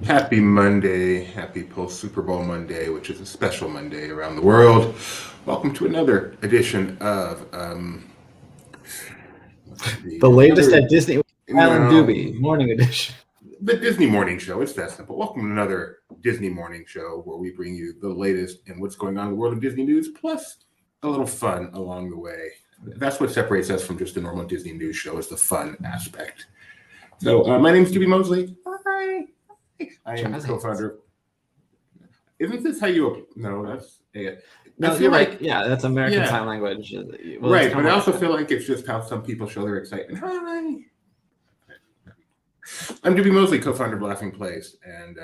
Happy Monday, happy post Super Bowl Monday, which is a special Monday around the world. Welcome to another edition of The latest another at Disney Island no Doobie Morning Edition. the Disney Morning Show. It's that simple. Welcome to another Disney Morning Show where we bring you the latest in what's going on in the world of Disney news, plus a little fun along the way. That's what separates us from just a normal Disney news show, is the fun aspect. So my name is Juby Mosley. Hi. I am co-founder. Isn't this how you? No, that's it. No, you're right. Yeah, that's American Sign Language. Well, right, but I also feel like it's just how some people show their excitement. Hi. I'm Juby Mosley, co-founder of Laughing Place, and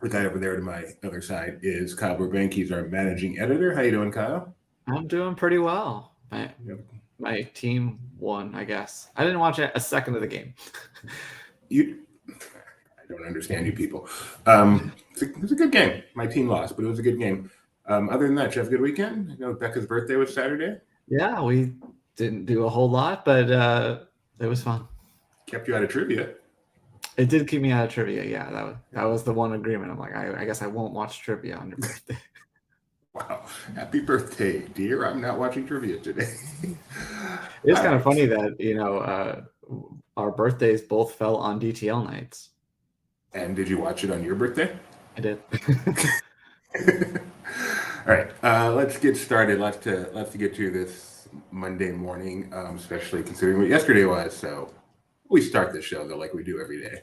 the guy over there to my other side is Kyle Burbank. He's our managing editor. How you doing, Kyle? I'm doing pretty well. My team won, I guess. I didn't watch a second of the game. I don't understand you people. It was a good game. My team lost, but it was a good game. Other than that, did you have a good weekend? I know Becca's birthday was Saturday. Yeah, we didn't do a whole lot, but it was fun. Kept you out of trivia. It did keep me out of trivia. Yeah, that was the one agreement. I'm like, I guess I won't watch trivia on your birthday. Wow. Happy birthday, dear. I'm not watching trivia today. It's kind of funny that, our birthdays both fell on DTL nights. And did you watch it on your birthday? I did. All right, let's get started. Let's get to this Monday morning, especially considering what yesterday was. So we start the show though, like we do every day.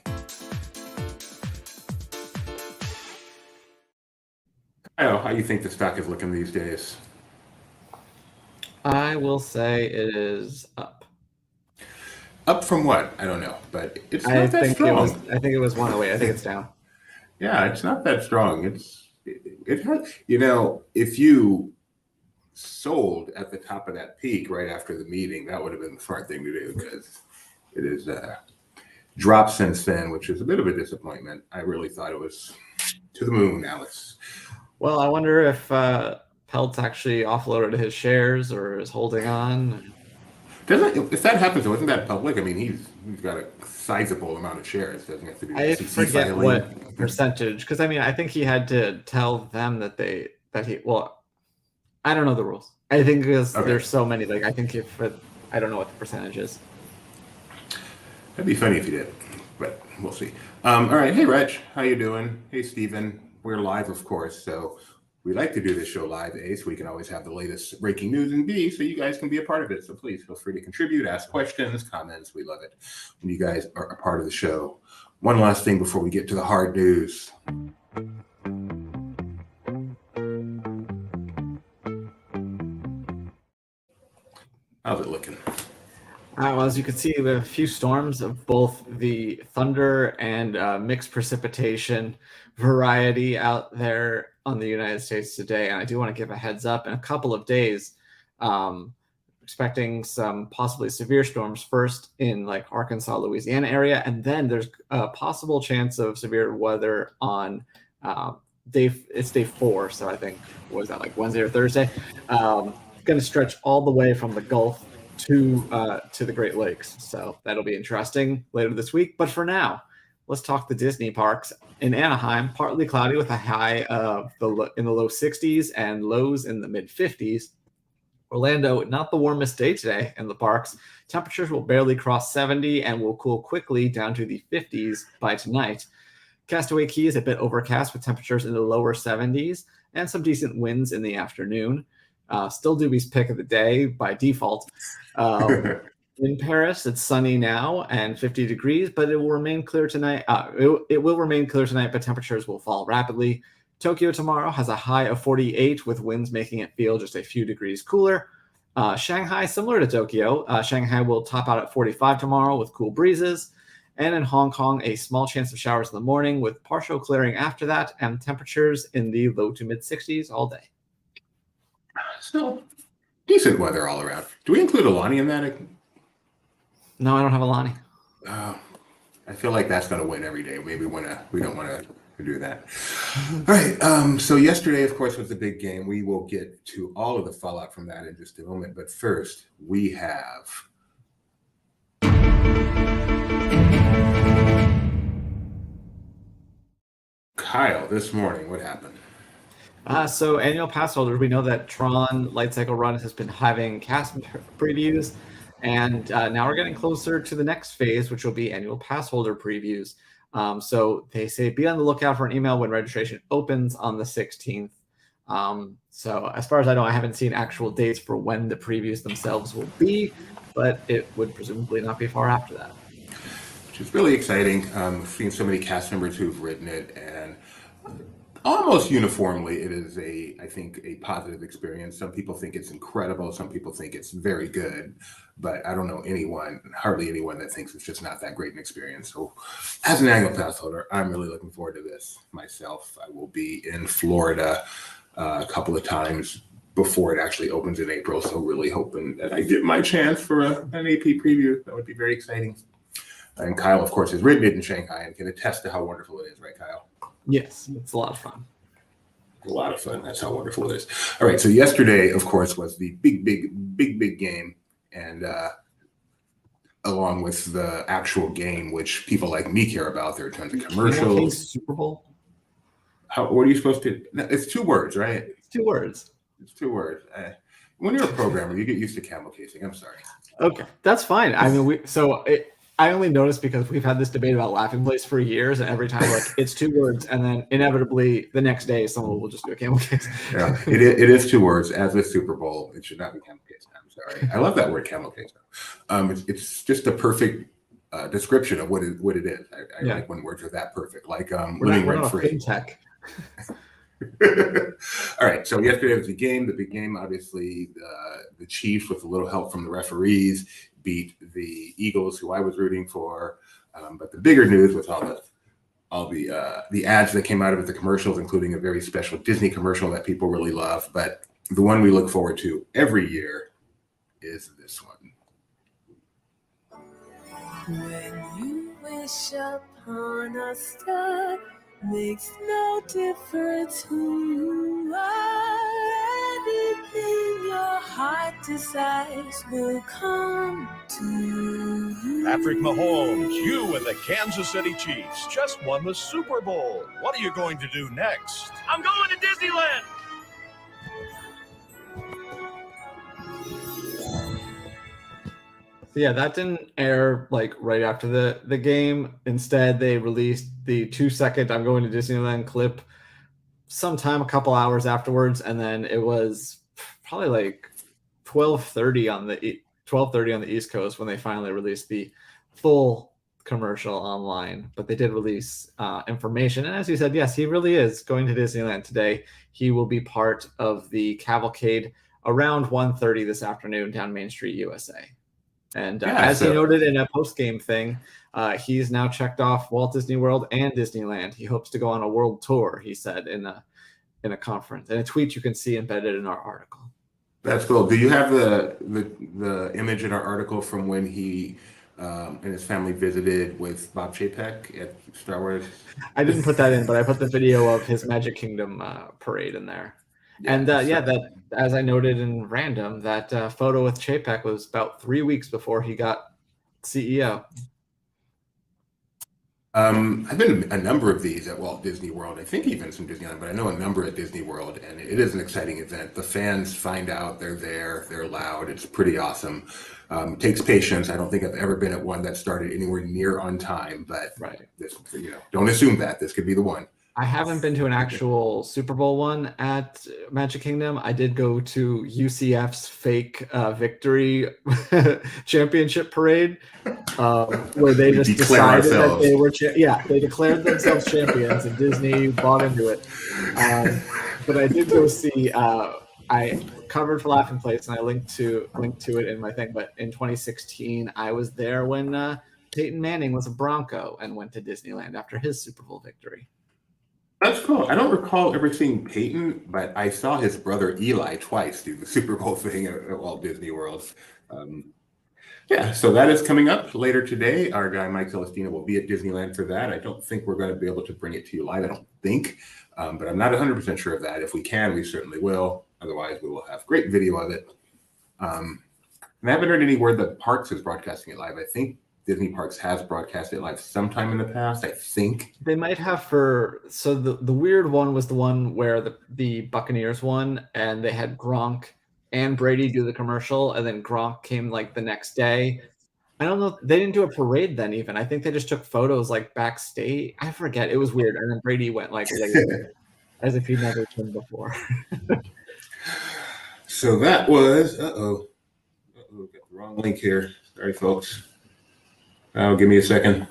How you think the stock is looking these days? I will say it is up. Up from what? I don't know, but it's not that strong. I think it was 108. I think it's down. Yeah, it's not that strong. It has, if you sold at the top of that peak right after the meeting, that would have been the smart thing to do, because it is dropped since then, which is a bit of a disappointment. I really thought it was to the moon, Alex. Well, I wonder if Peltz actually offloaded his shares or is holding on. If that happens, wasn't that public? I mean, he's got a sizable amount of shares. Doesn't have to do. I forget filing. What percentage, because I think he had to tell them that he. Well, I don't know the rules. I think because there's so many. Like, I think I don't know what the percentage is. That'd be funny if you did, but we'll see. All right, hey Reg, how you doing? Hey Steven, we're live, of course, so we like to do this show live, A, so we can always have the latest breaking news, and B, so you guys can be a part of it. So please feel free to contribute, ask questions, comments. We love it when you guys are a part of the show. One last thing before we get to the hard news. How's it looking? Well, as you can see, we have a few storms of both the thunder and mixed precipitation variety out there on the United States today. And I do want to give a heads up, in a couple of days, expecting some possibly severe storms first in like Arkansas, Louisiana area. And then there's a possible chance of severe weather on day 4. So I think, what is that, like Wednesday or Thursday? Going to stretch all the way from the Gulf to the Great Lakes. So that'll be interesting later this week. But for now, let's talk the Disney parks. In Anaheim, partly cloudy with a high in the low 60s and lows in the mid 50s. Orlando, not the warmest day today in the parks. Temperatures will barely cross 70 and will cool quickly down to the 50s by tonight. Castaway Cay is a bit overcast with temperatures in the lower 70s and some decent winds in the afternoon. Still Doobie's pick of the day by default. In Paris, it's sunny now and 50 degrees, but it will remain clear tonight. It will remain clear tonight, but temperatures will fall rapidly. Tokyo tomorrow has a high of 48 with winds making it feel just a few degrees cooler. Shanghai, similar to Tokyo, Shanghai will top out at 45 tomorrow with cool breezes. And in Hong Kong, a small chance of showers in the morning with partial clearing after that, and temperatures in the low to mid 60s all day. So decent weather all around. Do we include Alani in that? No, I don't have Alani. I feel like that's going to win every day. Maybe we don't want to do that. All right. So yesterday, of course, was the big game. We will get to all of the fallout from that in just a moment. But first, we have Kyle, this morning, what happened? So annual pass holders, we know that Tron Light Cycle Run has been having cast previews, and now we're getting closer to the next phase, which will be annual pass holder previews. So they say be on the lookout for an email when registration opens on the 16th. So as far as I know, I haven't seen actual dates for when the previews themselves will be, but it would presumably not be far after that. Which is really exciting. We've seen so many cast members who've written it, and almost uniformly, it is I think, a positive experience. Some people think it's incredible. Some people think it's very good, but I don't know hardly anyone that thinks it's just not that great an experience. So as an annual pass holder, I'm really looking forward to this myself. I will be in Florida a couple of times before it actually opens in April. So really hoping that I get my chance for an AP preview. That would be very exciting. And Kyle, of course, has written it in Shanghai and can attest to how wonderful it is, right, Kyle? Yes, it's a lot of fun. A lot of fun. That's how wonderful it is. All right. So yesterday, of course, was the big game, and along with the actual game, which people like me care about. There are tons of commercials. Super Bowl. What are you supposed to? It's 2 words, right? It's 2 words. It's 2 words. When you're a programmer, you get used to camel casing. I'm sorry. Okay, that's fine. I mean, I only noticed because we've had this debate about laughing place for years, and every time like it's 2 words, and then inevitably the next day someone will just do a camel case. Yeah, it is 2 words. As with Super Bowl, it should not be camel case. I'm sorry. I love that word, camel case. It's just a perfect description of what it is. I like when words are that perfect, like living rent free. Fintech. All right. So yesterday was the game. The big game, obviously, the Chiefs, with a little help from the referees, beat the Eagles, who I was rooting for. But the bigger news was all the ads that came out of it, the commercials, including a very special Disney commercial that people really love. But the one we look forward to every year is this one. When you wish upon a star, makes no difference who you are. Anything your heart desires will come to you. Patrick Mahomes, you and the Kansas City Chiefs just won the Super Bowl. What are you going to do next? I'm going to Disneyland. So yeah, that didn't air like right after the game. Instead, they released the 2-second "I'm going to Disneyland" clip sometime a couple hours afterwards, and then it was probably like 12:30 on the East Coast when they finally released the full commercial online. But they did release information, and as you said, yes, he really is going to Disneyland today. He will be part of the cavalcade around 1:30 this afternoon down Main Street, USA. And he noted in a post-game thing, he's now checked off Walt Disney World and Disneyland. He hopes to go on a world tour, he said in a conference. And a tweet you can see embedded in our article. That's cool. Do you have the image in our article from when he and his family visited with Bob Chapek at Star Wars? I didn't put that in, but I put the video of his Magic Kingdom parade in there. Yeah, and that, as I noted in Random, that photo with Chapek was about 3 weeks before he got CEO. I've been a number of these at Walt Disney World. I think even some Disneyland, but I know a number at Disney World, and it is an exciting event. The fans find out, they're there, they're loud. It's pretty awesome. It takes patience. I don't think I've ever been at one that started anywhere near on time, but this, don't assume that this could be the one. I haven't been to an actual Super Bowl one at Magic Kingdom. I did go to UCF's fake victory championship parade, where they just decided that they were, they declared themselves champions, and Disney bought into it. But I did go see. I covered for Laughing Place, and I linked to it in my thing. But in 2016, I was there when Peyton Manning was a Bronco and went to Disneyland after his Super Bowl victory. That's cool. I don't recall ever seeing Peyton, but I saw his brother Eli twice do the Super Bowl thing at Walt Disney World. So that is coming up later today. Our guy Mike Celestina will be at Disneyland for that. I don't think we're going to be able to bring it to you live. I don't think, but I'm not 100% sure of that. If we can, we certainly will. Otherwise, we will have great video of it. And I haven't heard any word that Parks is broadcasting it live. I think Disney Parks has broadcast it live sometime in the past, I think. They might have so the weird one was the one where the Buccaneers won, and they had Gronk and Brady do the commercial, and then Gronk came like the next day. I don't know. They didn't do a parade then even. I think they just took photos like backstage. I forget. It was weird. And then Brady went like later, as if he'd never been before. So that was, got the wrong link here. Sorry, folks. Give me a second.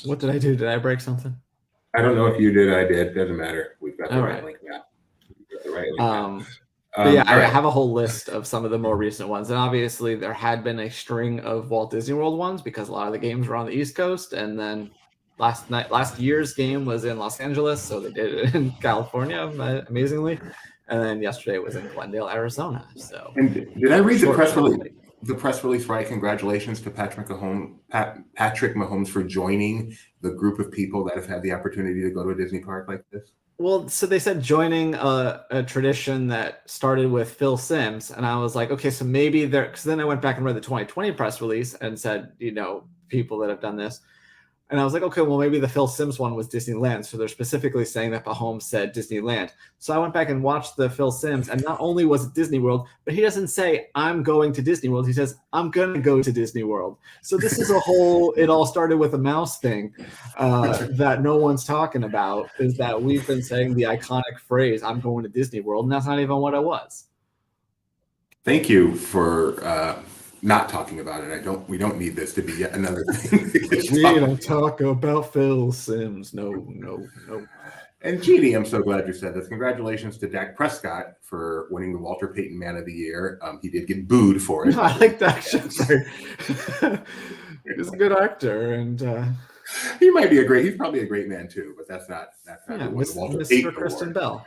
What did I do? Did I break something? I don't know if you did. I did. Doesn't matter. We've got the All right right. link now. We've got the right link now. But yeah, I right. have a whole list of some of the more recent ones. And obviously there had been a string of Walt Disney World ones because a lot of the games were on the East Coast. And then last year's game was in Los Angeles, so they did it in California, amazingly. And then yesterday was in Glendale, Arizona. So And did I read the press release? The press release, right? Congratulations to Patrick Mahomes for joining the group of people that have had the opportunity to go to a Disney park like this. Well, so they said joining a tradition that started with Phil Simms, and I was like, okay, so maybe because then I went back and read the 2020 press release and said, people that have done this. And I was like, okay, well, maybe the Phil Simms one was Disneyland. So they're specifically saying that Mahomes said Disneyland. So I went back and watched the Phil Simms, and not only was it Disney World, but he doesn't say, I'm going to Disney World. He says, I'm going to go to Disney World. So this is it all started with a mouse thing that no one's talking about, is that we've been saying the iconic phrase, I'm going to Disney World, and that's not even what it was. Thank you for not talking about it. We don't need this to be yet another thing. We don't talk about Phil Simms. No. And Jeannie, I'm so glad you said this. Congratulations to Dak Prescott for winning the Walter Payton Man of the Year. He did get booed for it. I like Dak Prescott. He's a good actor, and he might be he's probably a great man too, but that's not Mr. Kristen Bell.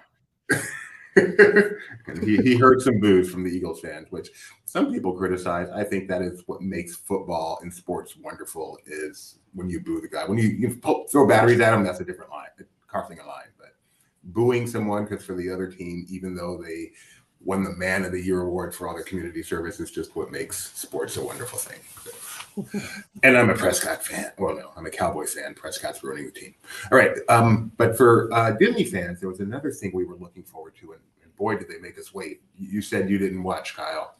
And he heard some boos from the Eagles fans, which some people criticize. I think that is what makes football and sports wonderful, is when you boo the guy. When you throw batteries at him, that's a different line, crossing a line. But booing someone because for the other team, even though they won the Man of the Year award for all their community service, is just what makes sports a wonderful thing. And I'm a Prescott fan. Well, no, I'm a Cowboys fan. Prescott's ruining the team. All right. But for Disney fans, there was another thing we were looking forward to, and boy, did they make us wait. You said you didn't watch, Kyle.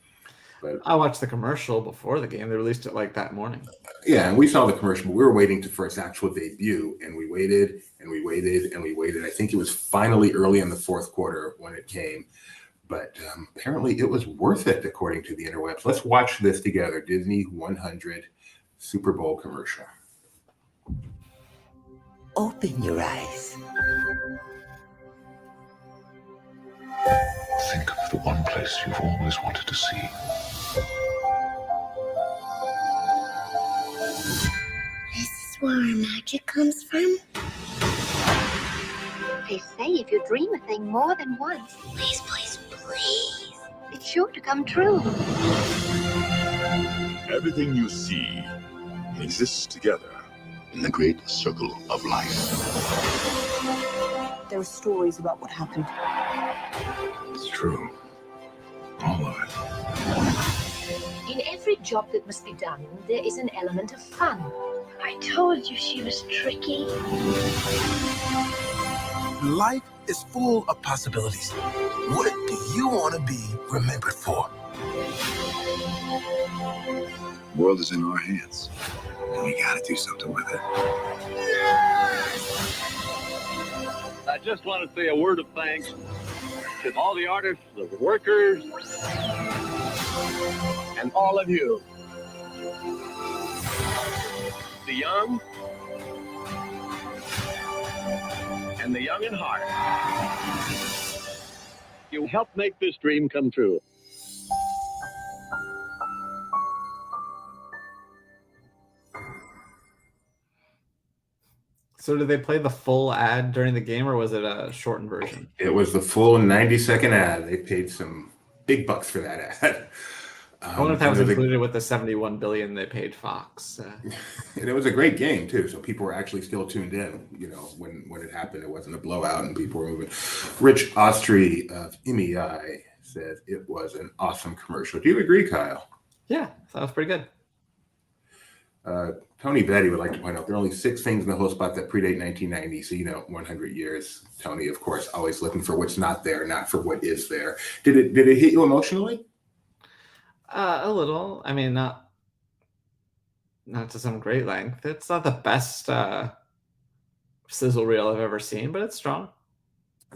But I watched the commercial before the game. They released it like that morning. Yeah, and we saw the commercial, but we were waiting for its actual debut, and we waited, and we waited, and we waited. I think it was finally early in the fourth quarter when it came. But apparently it was worth it, according to the interwebs. Let's watch this together. Disney 100 Super Bowl commercial. Open your eyes. Think of the one place you've always wanted to see. This is where our magic comes from. They say if you dream a thing more than once, Please, please, please. it's sure to come true. Everything you see exists together in the great circle of life. There are stories about what happened. It's true. All of it. In every job that must be done, there is an element of fun. I told you she was tricky. Life is full of possibilities. What do you want to be remembered for? The world is in our hands, and we gotta do something with it. I just want to say a word of thanks to all the artists, the workers, and all of you. The young and the young in heart. You helped make this dream come true. So did they play the full ad during the game, or was it a shortened version? It was the full 90-second ad. They paid some big bucks for that ad. I wonder if that was included with the $71 billion they paid Fox. And it was a great game too, so people were actually still tuned in. You know, when it happened, it wasn't a blowout, and people were moving. Rich Austri of MEI said it was an awesome commercial. Do you agree, Kyle? Yeah, that was pretty good. Tony Betty would like to point out there are only 6 things in the whole spot that predate 1990. So, 100 years. Tony, of course, always looking for what's not there, not for what is there. Did it hit you emotionally? A little. I mean, not to some great length. It's not the best sizzle reel I've ever seen, but it's strong.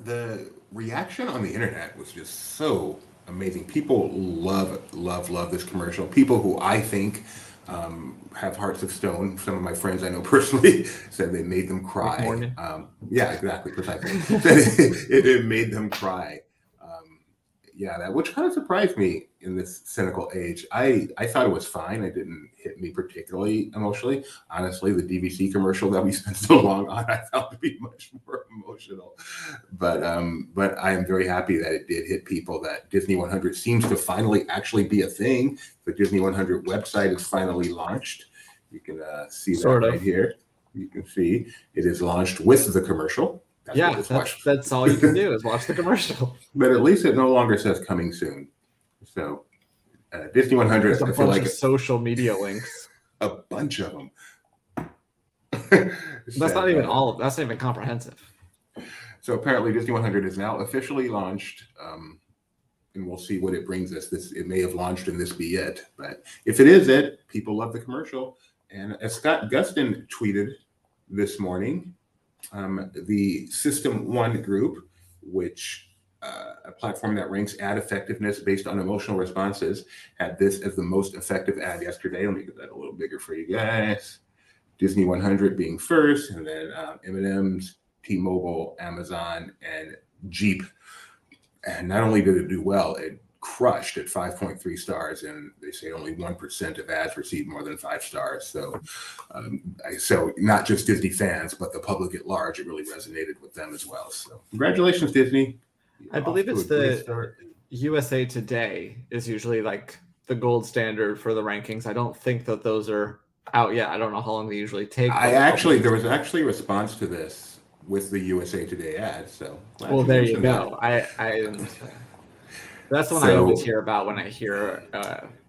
The reaction on the internet was just so amazing. People love this commercial. People who I think have hearts of stone. Some of my friends I know personally said they made them cry. Yeah, exactly, precisely. it made them cry. That which kind of surprised me in this cynical age. I thought it was fine. It didn't hit me particularly emotionally. Honestly, the DVC commercial that we spent so long on, I found to be much more emotional. But I am very happy that it did hit people. That Disney 100 seems to finally actually be a thing. The Disney 100 website is finally launched. You can see that right here. You can see it is launched with the commercial. That's all you can do is watch the commercial. But at least it no longer says coming soon. So Disney 100. There's a bunch of social media links. A bunch of them. That's not even all of. That's not even comprehensive. So apparently, Disney 100 is now officially launched, and we'll see what it brings us. It may have launched and this be it, but if it is it, people love the commercial. And as Scott Gustin tweeted this morning, the System 1 group, which a platform that ranks ad effectiveness based on emotional responses, had this as the most effective ad yesterday. Let me get that a little bigger for you guys. Disney 100 being first, and then M&M's, T-Mobile, Amazon, and Jeep. And not only did it do well, it crushed at 5.3 stars, and they say only 1% of ads received more than 5 stars. So, so not just Disney fans, but the public at large, it really resonated with them as well. So congratulations, Disney. I believe it's the USA Today is usually like the gold standard for the rankings. I don't think that those are out yet. I don't know how long they usually take. There was actually a response to this with the USA Today ad. So well, there you go. That's the one I always hear about when I hear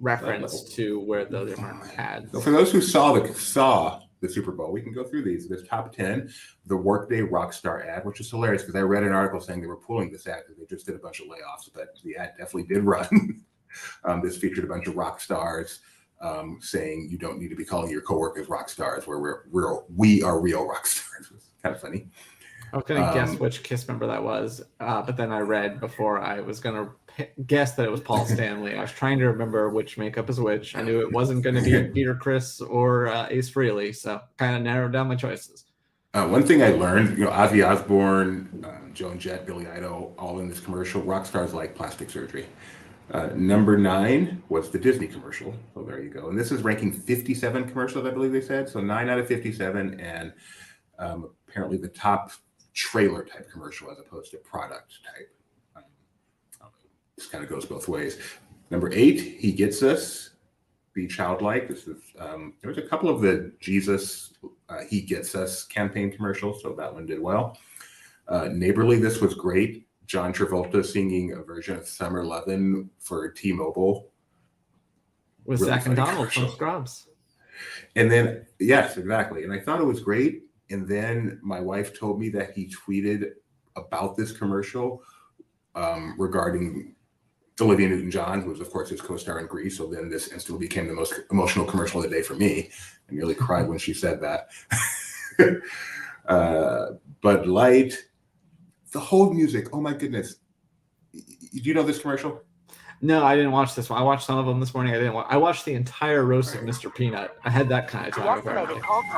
reference to where the different ads. So for those who saw the Super Bowl, we can go through these. This top 10, the Workday Rockstar ad, which is hilarious because I read an article saying they were pulling this ad because they just did a bunch of layoffs, but the ad definitely did run. This featured a bunch of rock stars saying you don't need to be calling your coworkers rock stars, where we are real rock stars. It was kind of funny. I was going to guess which Kiss member that was, but then I read before I was going to guess that it was Paul Stanley. I was trying to remember which makeup is which. I knew it wasn't going to be Peter Criss or Ace Frehley, so kind of narrowed down my choices. One thing I learned, Ozzy Osbourne, Joan Jett, Billy Idol, all in this commercial. Rock stars like plastic surgery. Number 9 was the Disney commercial. So there you go. And this is ranking 57 commercials, I believe they said. So 9 out of 57, and apparently the top trailer type commercial as opposed to product type. This kind of goes both ways. Number 8, He Gets Us, Be Childlike. This is there's a couple of the Jesus He Gets Us campaign commercials, so that one did well. Neighborly, this was great. John Travolta singing a version of Summer Lovin' for T-Mobile. With really Zach and Donald from Scrubs. And then, yes, exactly. And I thought it was great. And then my wife told me that he tweeted about this commercial regarding Olivia Newton-John, who was, of course, his co-star in Grease. So then this instantly became the most emotional commercial of the day for me. I nearly cried when she said that. Bud Light, the whole music. Oh, my goodness. Do you know this commercial? No, I didn't watch this one. I watched some of them this morning. I watched the entire roast of Mr. Peanut. I had that kind of time.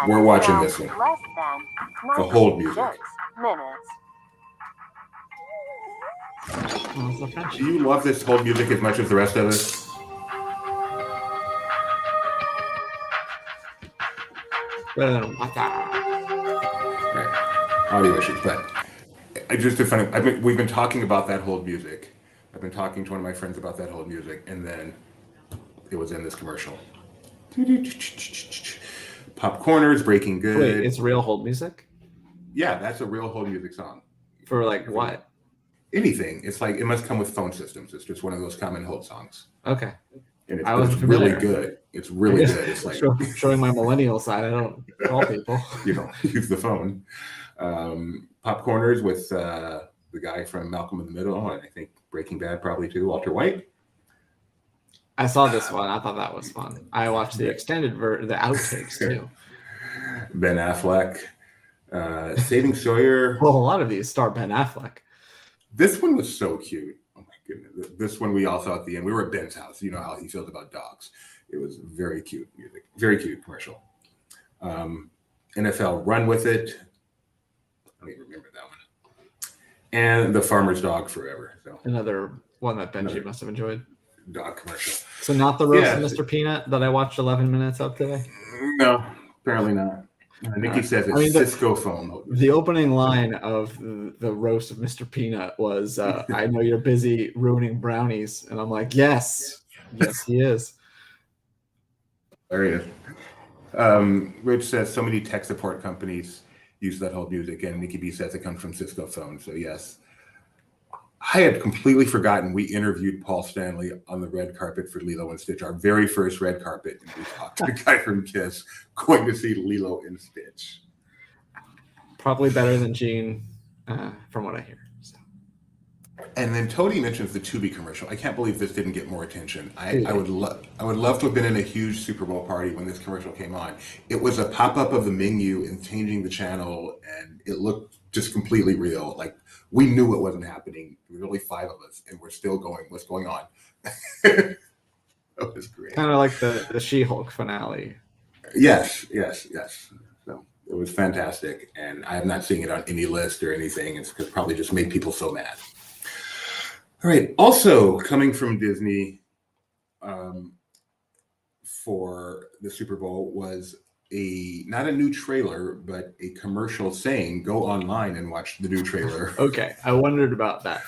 We're watching this one. The whole music. Do you love this whole music as much as the rest of us? Right. Audio issues, but we've been talking about that whole music. I've been talking to one of my friends about that whole music, and then it was in this commercial. Popcorners, Breaking Good. Wait, it's real hold music? Yeah, that's a real hold music song. For like what? Anything. It's like it must come with phone systems. It's just one of those common hold songs. Okay. And I wasn't really familiar. good. It's really good. It's like showing my millennial side. I don't call people. You don't use the phone. Popcorners with the guy from Malcolm in the Middle, and I think Breaking Bad probably too, Walter White. I saw this one. I thought that was fun. I watched the extended the outtakes too. Ben Affleck, Saving Sawyer. Well, a lot of these star Ben Affleck. This one was so cute. Oh my goodness. This one we all saw at the end. We were at Ben's house. You know how he feels about dogs. It was very cute music. Very cute commercial. NFL Run With It. I don't even remember that one. And The Farmer's Dog Forever. So another one that Benji must have enjoyed. Dog commercial. So not the roast of Mr. Peanut that I watched 11 minutes of today? No, apparently not. Nikki says it's Cisco phone. The opening line of the roast of Mr. Peanut was, I know you're busy ruining brownies. And I'm like, yes, he is. There he is. Rich says so many tech support companies use that whole music. And Nikki B says it comes from Cisco phone. So yes. I had completely forgotten we interviewed Paul Stanley on the red carpet for Lilo and Stitch, our very first red carpet. And we talked to the guy from Kiss going to see Lilo and Stitch. Probably better than Gene, from what I hear. So. And then Tony mentions the Tubi commercial. I can't believe this didn't get more attention. I would love to have been in a huge Super Bowl party when this commercial came on. It was a pop-up of the menu and changing the channel, and it looked just completely real. Like, we knew it wasn't happening. There were only 5 of us, and we're still going, what's going on? That was great. Kind of like the She-Hulk finale. Yes. So it was fantastic, and I'm not seeing it on any list or anything. It's probably just made people so mad. All right. Also coming from Disney for the Super Bowl was not a new trailer, but a commercial saying, go online and watch the new trailer. Okay. I wondered about that.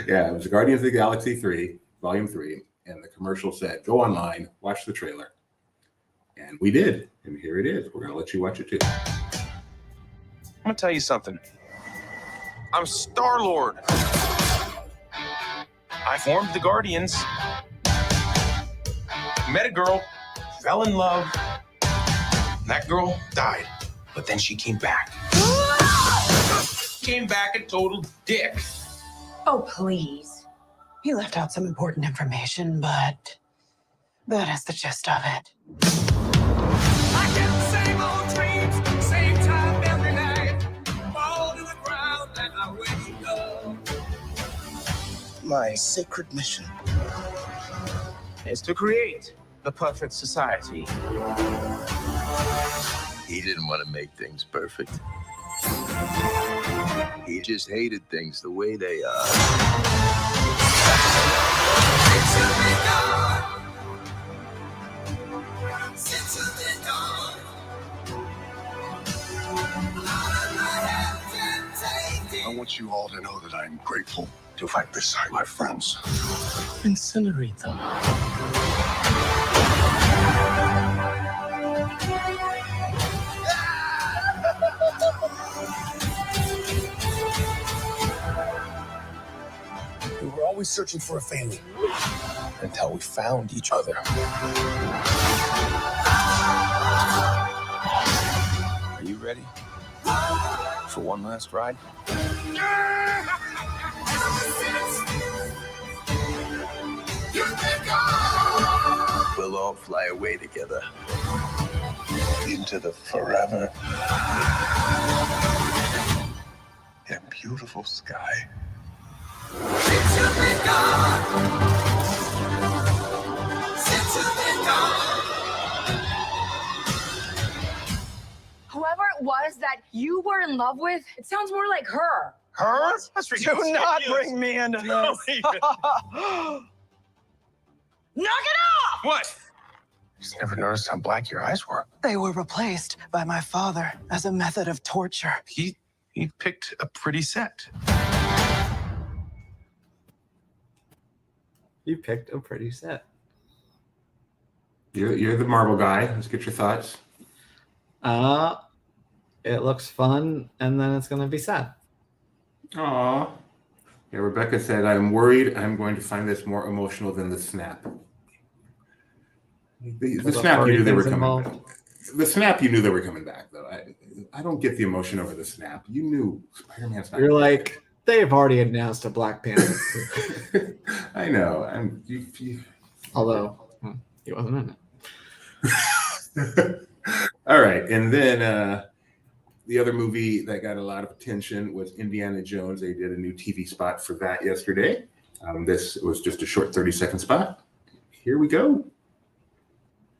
Yeah, it was Guardians of the Galaxy 3, Volume 3, and the commercial said, go online, watch the trailer. And we did, and here it is. We're going to let you watch it too. I'm going to tell you something. I'm Star-Lord. I formed the Guardians, met a girl, fell in love. That girl died, but then she came back. Came back a total dick. Oh, please. He left out some important information, but that is the gist of it. I get the same old dreams, same time every night. Fall to the ground and I wake up. My sacred mission is to create the perfect society. He didn't want to make things perfect. He just hated things the way they are. I want you all to know that I'm grateful to fight beside my friends. Incinerate them. We were always searching for a family until we found each other. Are you ready for one last ride? We'll all fly away together. Into the forever and beautiful sky. Whoever it was that you were in love with, it sounds more like her. Her? That's ridiculous. Do not bring me into this. Knock it off! What? Just never noticed how black your eyes were. They were replaced by my father as a method of torture. He picked a pretty set. You picked a pretty set. You're the Marvel guy. Let's get your thoughts. It looks fun, and then it's going to be sad. Aw. Yeah, Rebecca said, I'm worried I'm going to find this more emotional than The Snap. The snap, you knew they were coming back. The snap, you knew they were coming back, though. I don't get the emotion over the snap. You knew Spider-Man's not. You're like, they've already announced a Black Panther. I know. Although he wasn't in it. All right, and then the other movie that got a lot of attention was Indiana Jones. They did a new TV spot for that yesterday. This was just a short 30-second spot. Here we go.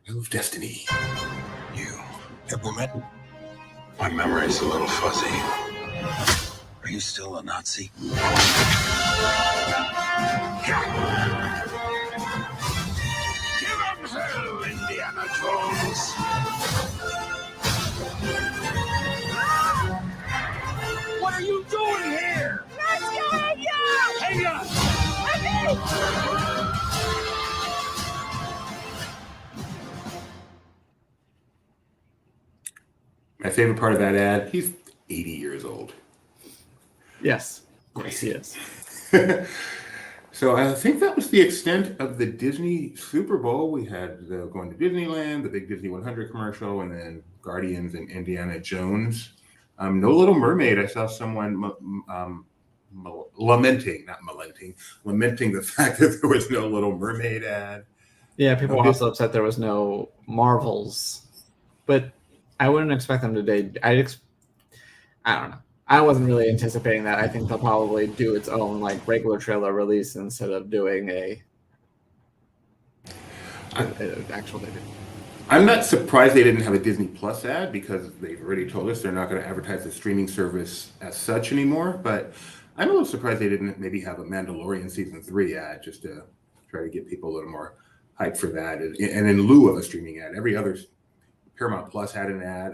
Move Destiny. Have we met? My memory's a little fuzzy. Are you still a Nazi? Give him hell, Indiana Jones! What are you doing here? Let's go, Hang on! My favorite part of that ad, he's 80 years old. Yes. Yes, he is. So I think that was the extent of the Disney Super Bowl. We had going to Disneyland, the big Disney 100 commercial, and then Guardians and Indiana Jones. No Little Mermaid. I saw someone lamenting the fact that there was no Little Mermaid ad. Yeah, people were also upset there was no Marvels. But I wouldn't expect them to do. I don't know. I wasn't really anticipating that. I think they'll probably do its own like regular trailer release instead of doing an actual debut. I'm not surprised they didn't have a Disney Plus ad because they've already told us they're not going to advertise the streaming service as such anymore. But I'm a little surprised they didn't maybe have a Mandalorian Season 3 ad just to try to get people a little more hyped for that. And in lieu of a streaming ad, every other Paramount Plus had an ad.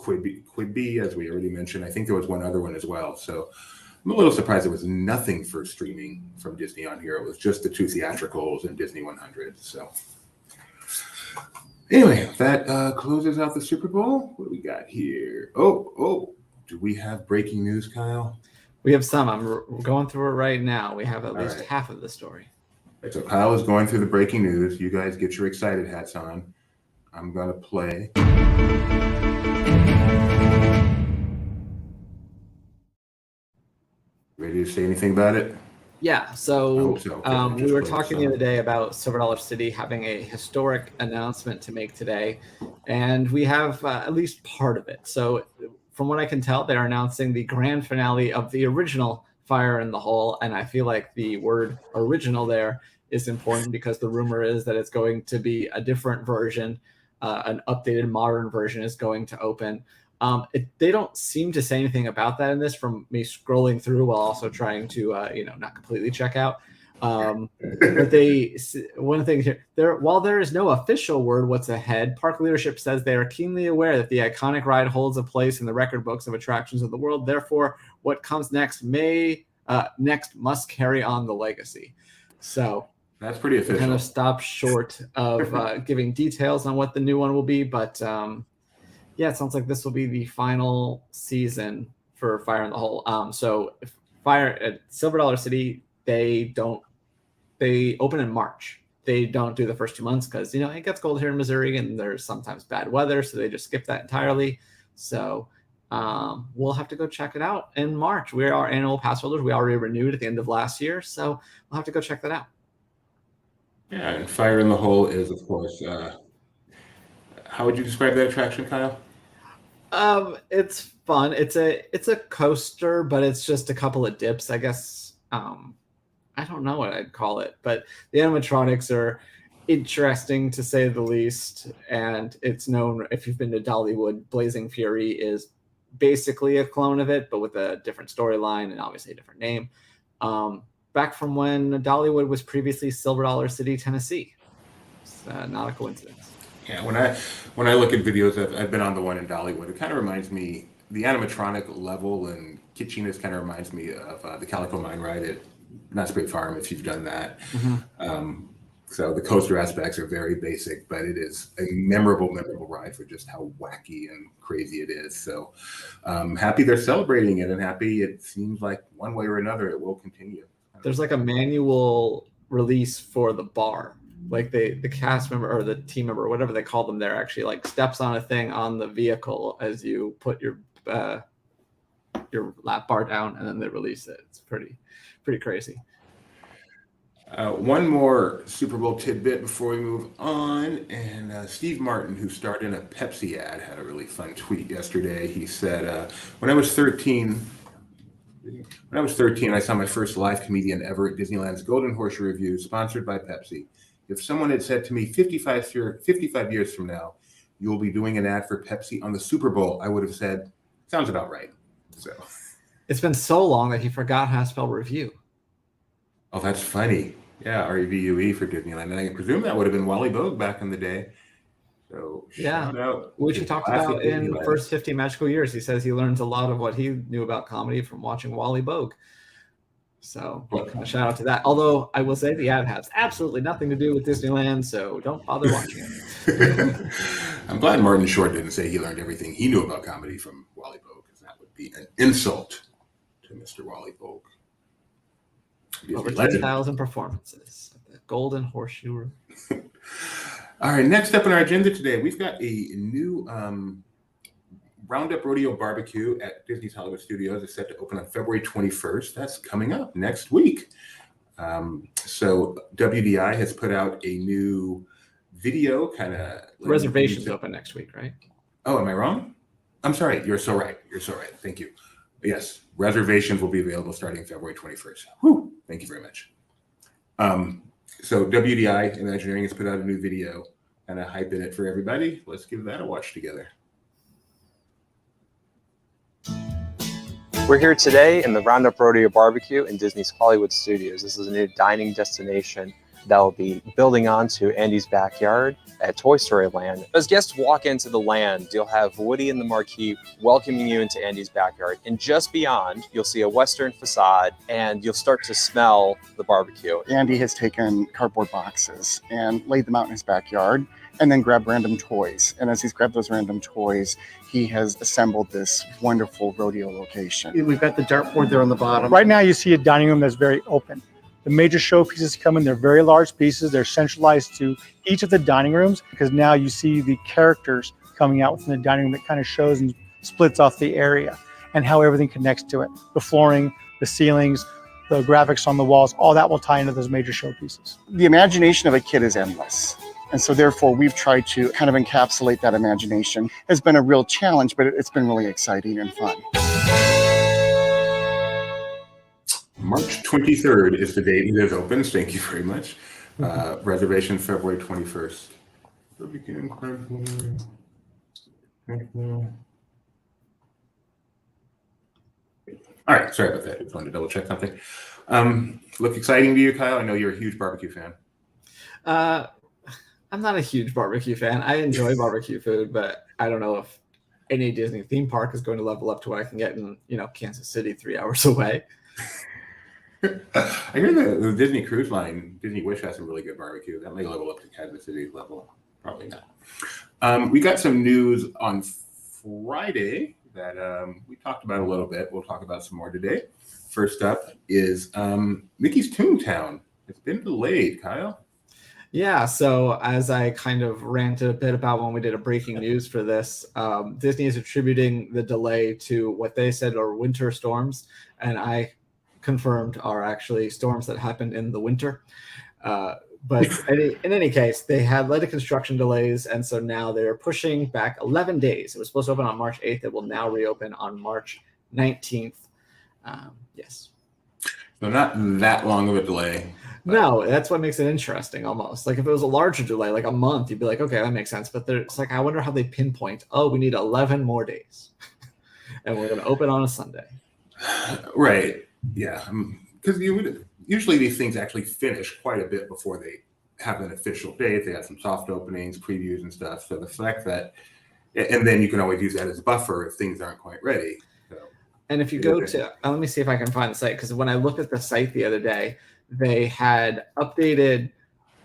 Quibi, as we already mentioned. I think there was one other one as well. So I'm a little surprised there was nothing for streaming from Disney on here. It was just the two theatricals and Disney 100. So anyway, that closes out the Super Bowl. What do we got here? Oh, do we have breaking news, Kyle? We have some. I'm going through it right now. We have at least half of the story. So Kyle is going through the breaking news. You guys get your excited hats on. I'm going to play. Ready to say anything about it? Yeah, so, Okay, we were talking the other day about Silver Dollar City having a historic announcement to make today, and we have at least part of it. So from what I can tell, they're announcing the grand finale of the original Fire in the Hole, and I feel like the word original there is important because the rumor is that it's going to be a different version, an updated modern version is going to open. They don't seem to say anything about that in this from me scrolling through while also trying to, not completely check out. But one thing here, while there is no official word what's ahead, park leadership says they are keenly aware that the iconic ride holds a place in the record books of attractions of the world. Therefore, what comes next must carry on the legacy. So that's pretty official. Kind of stop short of giving details on what the new one will be, but yeah, it sounds like this will be the final season for Fire in the Hole. So Fire at Silver Dollar City, they open in March. They don't do the first 2 months because, it gets cold here in Missouri and there's sometimes bad weather. So they just skip that entirely. So we'll have to go check it out in March. We are annual pass holders. We already renewed at the end of last year. So we'll have to go check that out. Yeah, and Fire in the Hole is, of course, how would you describe that attraction, Kyle? It's fun. It's a coaster, but it's just a couple of dips, I guess. I don't know what I'd call it, but the animatronics are interesting to say the least. And it's known, if you've been to Dollywood, Blazing Fury is basically a clone of it, but with a different storyline and obviously a different name. Back from when Dollywood was previously Silver Dollar City, Tennessee. It's not a coincidence. Yeah, when I look at videos, I've been on the one in Dollywood. It kind of reminds me, the animatronic level and kitschiness kind of reminds me of the Calico Mine ride at Knott's Berry Farm, if you've done that. Mm-hmm. So the coaster aspects are very basic, but it is a memorable ride for just how wacky and crazy it is. So happy they're celebrating it, and happy it seems like one way or another it will continue. There's like a manual release for the bar. like the cast member or the team member or whatever they call them there actually like steps on a thing on the vehicle as you put your lap bar down, and then they release it. It's pretty crazy. One more Super Bowl tidbit before we move on. And Steve Martin, who starred in a Pepsi ad, had a really fun tweet yesterday. He said, when I was 13, I saw my first live comedian ever at Disneyland's Golden Horseshoe Review, sponsored by Pepsi. If someone had said to me 55 years from now, you will be doing an ad for Pepsi on the Super Bowl, I would have said, sounds about right. So it's been so long that he forgot how to spell review. Oh, that's funny. Yeah, REVUE for Disneyland. And I presume that would have been Wally Bogue back in the day. So yeah, out which he talked about in the first 50 magical years. He says he learns a lot of what he knew about comedy from watching Wally Bogue. So shout out to that. Although I will say the ad has absolutely nothing to do with Disneyland, so don't bother watching it. I'm glad Martin Short didn't say he learned everything he knew about comedy from Wally Bogue, because that would be an insult to Mr. Wally Bogue. Over 10,000 performances at the Golden Horseshoe. All right, next up on our agenda today, we've got a new Roundup Rodeo barbecue at Disney's Hollywood Studios. It's set to open on February 21st. That's coming up next week. So WDI has put out a new video, kind of reservations open next week, right? Oh, am I wrong? I'm sorry. You're so right. Thank you. Yes, reservations will be available starting February 21st. Whew. Thank you very much. So WDI Imagineering has put out a new video and hyping it for everybody. Let's give that a watch together. We're here today in the Roundup Rodeo Barbecue in Disney's Hollywood Studios. This is a new dining destination that will be building onto Andy's Backyard at Toy Story Land. As guests walk into the land, you'll have Woody and the Marquee welcoming you into Andy's Backyard. And just beyond, you'll see a Western facade and you'll start to smell the barbecue. Andy has taken cardboard boxes and laid them out in his backyard and then grabbed random toys. And as he's grabbed those random toys, he has assembled this wonderful rodeo location. We've got the dartboard there on the bottom. Right now you see a dining room that's very open. The major showpieces come in, they're very large pieces. They're centralized to each of the dining rooms because now you see the characters coming out from the dining room that kind of shows and splits off the area and how everything connects to it. The flooring, the ceilings, the graphics on the walls, all that will tie into those major showpieces. The imagination of a kid is endless. And so therefore we've tried to kind of encapsulate that imagination. It's been a real challenge, but it's been really exciting and fun. March 23rd is the date it opens. Thank you very much. Reservation February 21st. All right, sorry about that. I just wanted to double check something. Look exciting to you, Kyle? I know you're a huge barbecue fan. I'm not a huge barbecue fan. I enjoy barbecue food, but I don't know if any Disney theme park is going to level up to what I can get in, Kansas City, 3 hours away. I hear the Disney Cruise Line, Disney Wish has some really good barbecue. That may level up to Kansas City's level. Probably not. We got some news on Friday that we talked about a little bit. We'll talk about some more today. First up is Mickey's Toontown. It's been delayed, Kyle. Yeah, so as I kind of ranted a bit about when we did a breaking news for this, Disney is attributing the delay to what they said are winter storms, and I confirmed are actually storms that happened in the winter. But in any case, they had led to construction delays, and so now they're pushing back 11 days. It was supposed to open on March 8th. It will now reopen on March 19th. Yes. So not that long of a delay. No, that's what makes it interesting almost. Like if it was a larger delay, like a month, you'd be like, okay, that makes sense. But it's like, I wonder how they pinpoint, we need 11 more days. And we're going to open on a Sunday. Right. Yeah. Because usually these things actually finish quite a bit before they have an official date. They have some soft openings, previews and stuff. So the fact that, and then you can always use that as a buffer if things aren't quite ready. So, and if you go to, let me see if I can find the site. Because when I looked at the site the other day, they had updated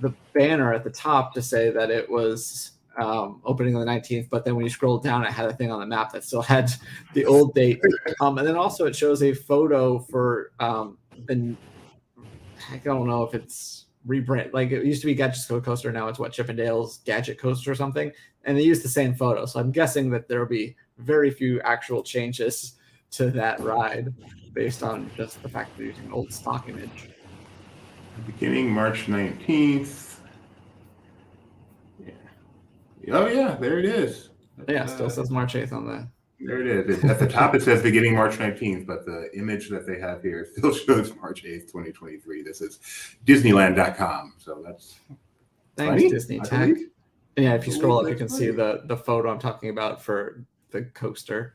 the banner at the top to say that it was opening on the 19th, but then when you scroll down, it had a thing on the map that still had the old date. And then also it shows a photo for I don't know if it's rebrand. Like it used to be Gadget Coaster, now it's what, Chippendale's Gadget Coaster or something, and they use the same photo. So I'm guessing that there will be very few actual changes to that ride based on just the fact that they're using an old stock image. Beginning March 19th. Yeah. Oh yeah, there it is. Yeah, still says March 8th on the. There it is. At the top, it says beginning March 19th, but the image that they have here still shows March 8th, 2023. This is Disneyland.com. So that's Thanks, funny, Disney I Tech. believe. Yeah, if you scroll up, you That's can see the photo I'm talking about for the coaster.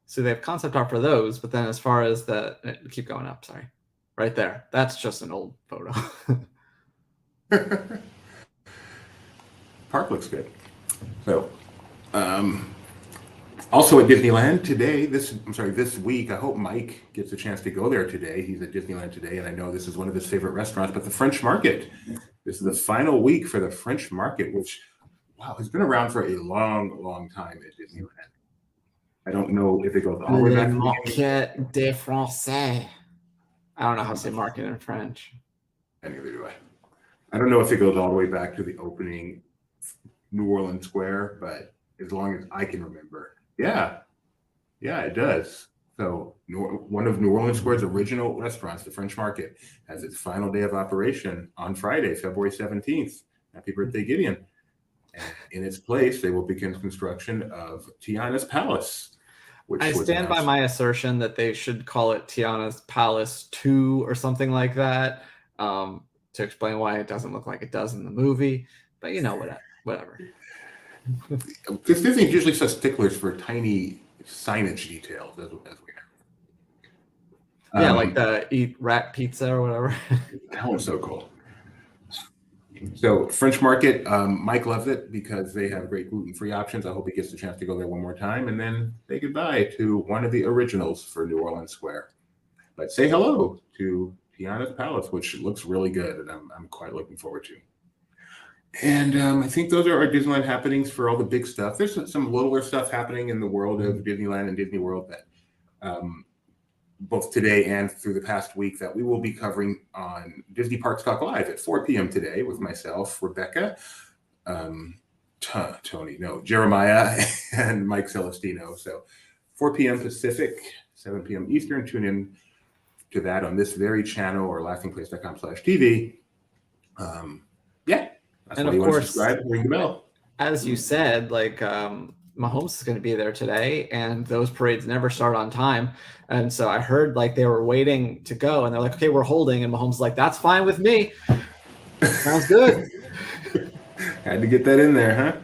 So they have concept art for those, but then as far as keep going up, sorry. Right there. That's just an old photo. Park looks good. So, also at Disneyland today, this week, I hope Mike gets a chance to go there today. He's at Disneyland today, and I know this is one of his favorite restaurants, but the French Market. This is the final week for the French Market, which, wow, has been around for a long, long time at Disneyland. I don't know if it goes all the way back to the Market des Français. I don't know how to say market in French. Neither do I. I don't know if it goes all the way back to the opening New Orleans Square, but as long as I can remember. Yeah, it does. So one of New Orleans Square's original restaurants, the French Market, has its final day of operation on Friday, February 17th. Happy birthday, Gideon. And in its place, they will begin construction of Tiana's Palace. I stand by my assertion that they should call it Tiana's Palace 2 or something like that, to explain why it doesn't look like it does in the movie. But whatever. Because Disney usually such sticklers for tiny signage details, as we know. Yeah, like the eat rat pizza or whatever. That one's so cool. So French Market, Mike loves it because they have great gluten-free options. I hope he gets the chance to go there one more time and then say goodbye to one of the originals for New Orleans Square. But say hello to Tiana's Palace, which looks really good, and I'm quite looking forward to. And I think those are our Disneyland happenings for all the big stuff. There's some littler stuff happening in the world of Disneyland and Disney World that both today and through the past week that we will be covering on Disney Parks Talk Live at 4 p.m. today with myself, Rebecca, Jeremiah, and Mike Celestino. So 4 p.m. Pacific, 7 p.m. Eastern. Tune in to that on this very channel or laughingplace.com/TV. That's and why of you want to course, subscribe, ring the bell. As you said, Mahomes is going to be there today, and those parades never start on time. And so I heard they were waiting to go, and they're like, "Okay, we're holding," and Mahomes is like, "That's fine with me. Sounds good." Had to get that in there, huh?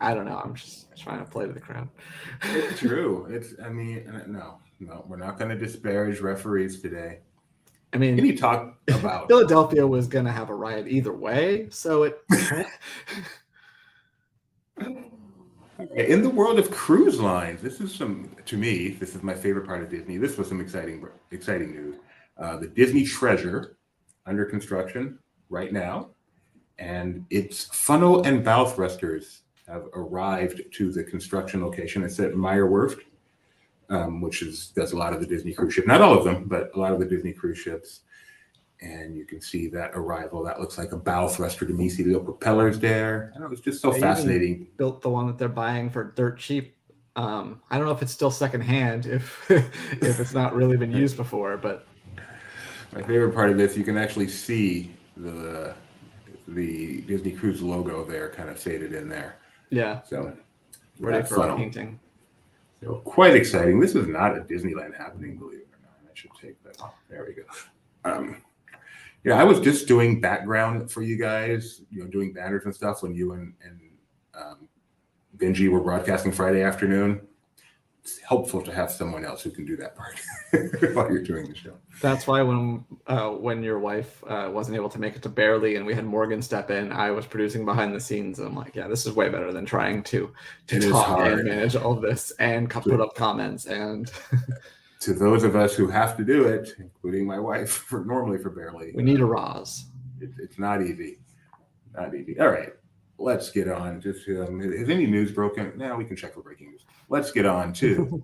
I don't know. I'm just trying to play to the crowd. It's true. No, we're not going to disparage referees today. I mean, can you talk about Philadelphia was going to have a riot either way, so it. In the world of cruise lines, this is my favorite part of Disney. This was some exciting news. The Disney Treasure under construction right now, and its funnel and bow thrusters have arrived to the construction location. It's at Meyer Werft, which does a lot of the Disney cruise ships. Not all of them, but a lot of the Disney cruise ships. And you can see that arrival. That looks like a bow thruster to me. You see the propellers there. I don't know, it's just so fascinating. Built the one that they're buying for dirt cheap. I don't know if it's still secondhand, if it's not really been used before. But my favorite part of this, you can actually see the Disney Cruise logo there, kind of faded in there. Yeah. So ready for a painting. So quite exciting. This is not a Disneyland happening, believe it or not. I should take that off. There we go. I was just doing background for you guys, doing banners and stuff when you and Benji were broadcasting Friday afternoon. It's helpful to have someone else who can do that part while you're doing the show. That's why when your wife wasn't able to make it to Barely and we had Morgan step in, I was producing behind the scenes. I'm like, yeah, this is way better than trying to talk and manage all of this and put up comments and. To those of us who have to do it, including my wife, normally for Barely, we need a Roz. It's not easy. Not easy. All right, let's get on. Just is any news broken? No, we can check for breaking news. Let's get on to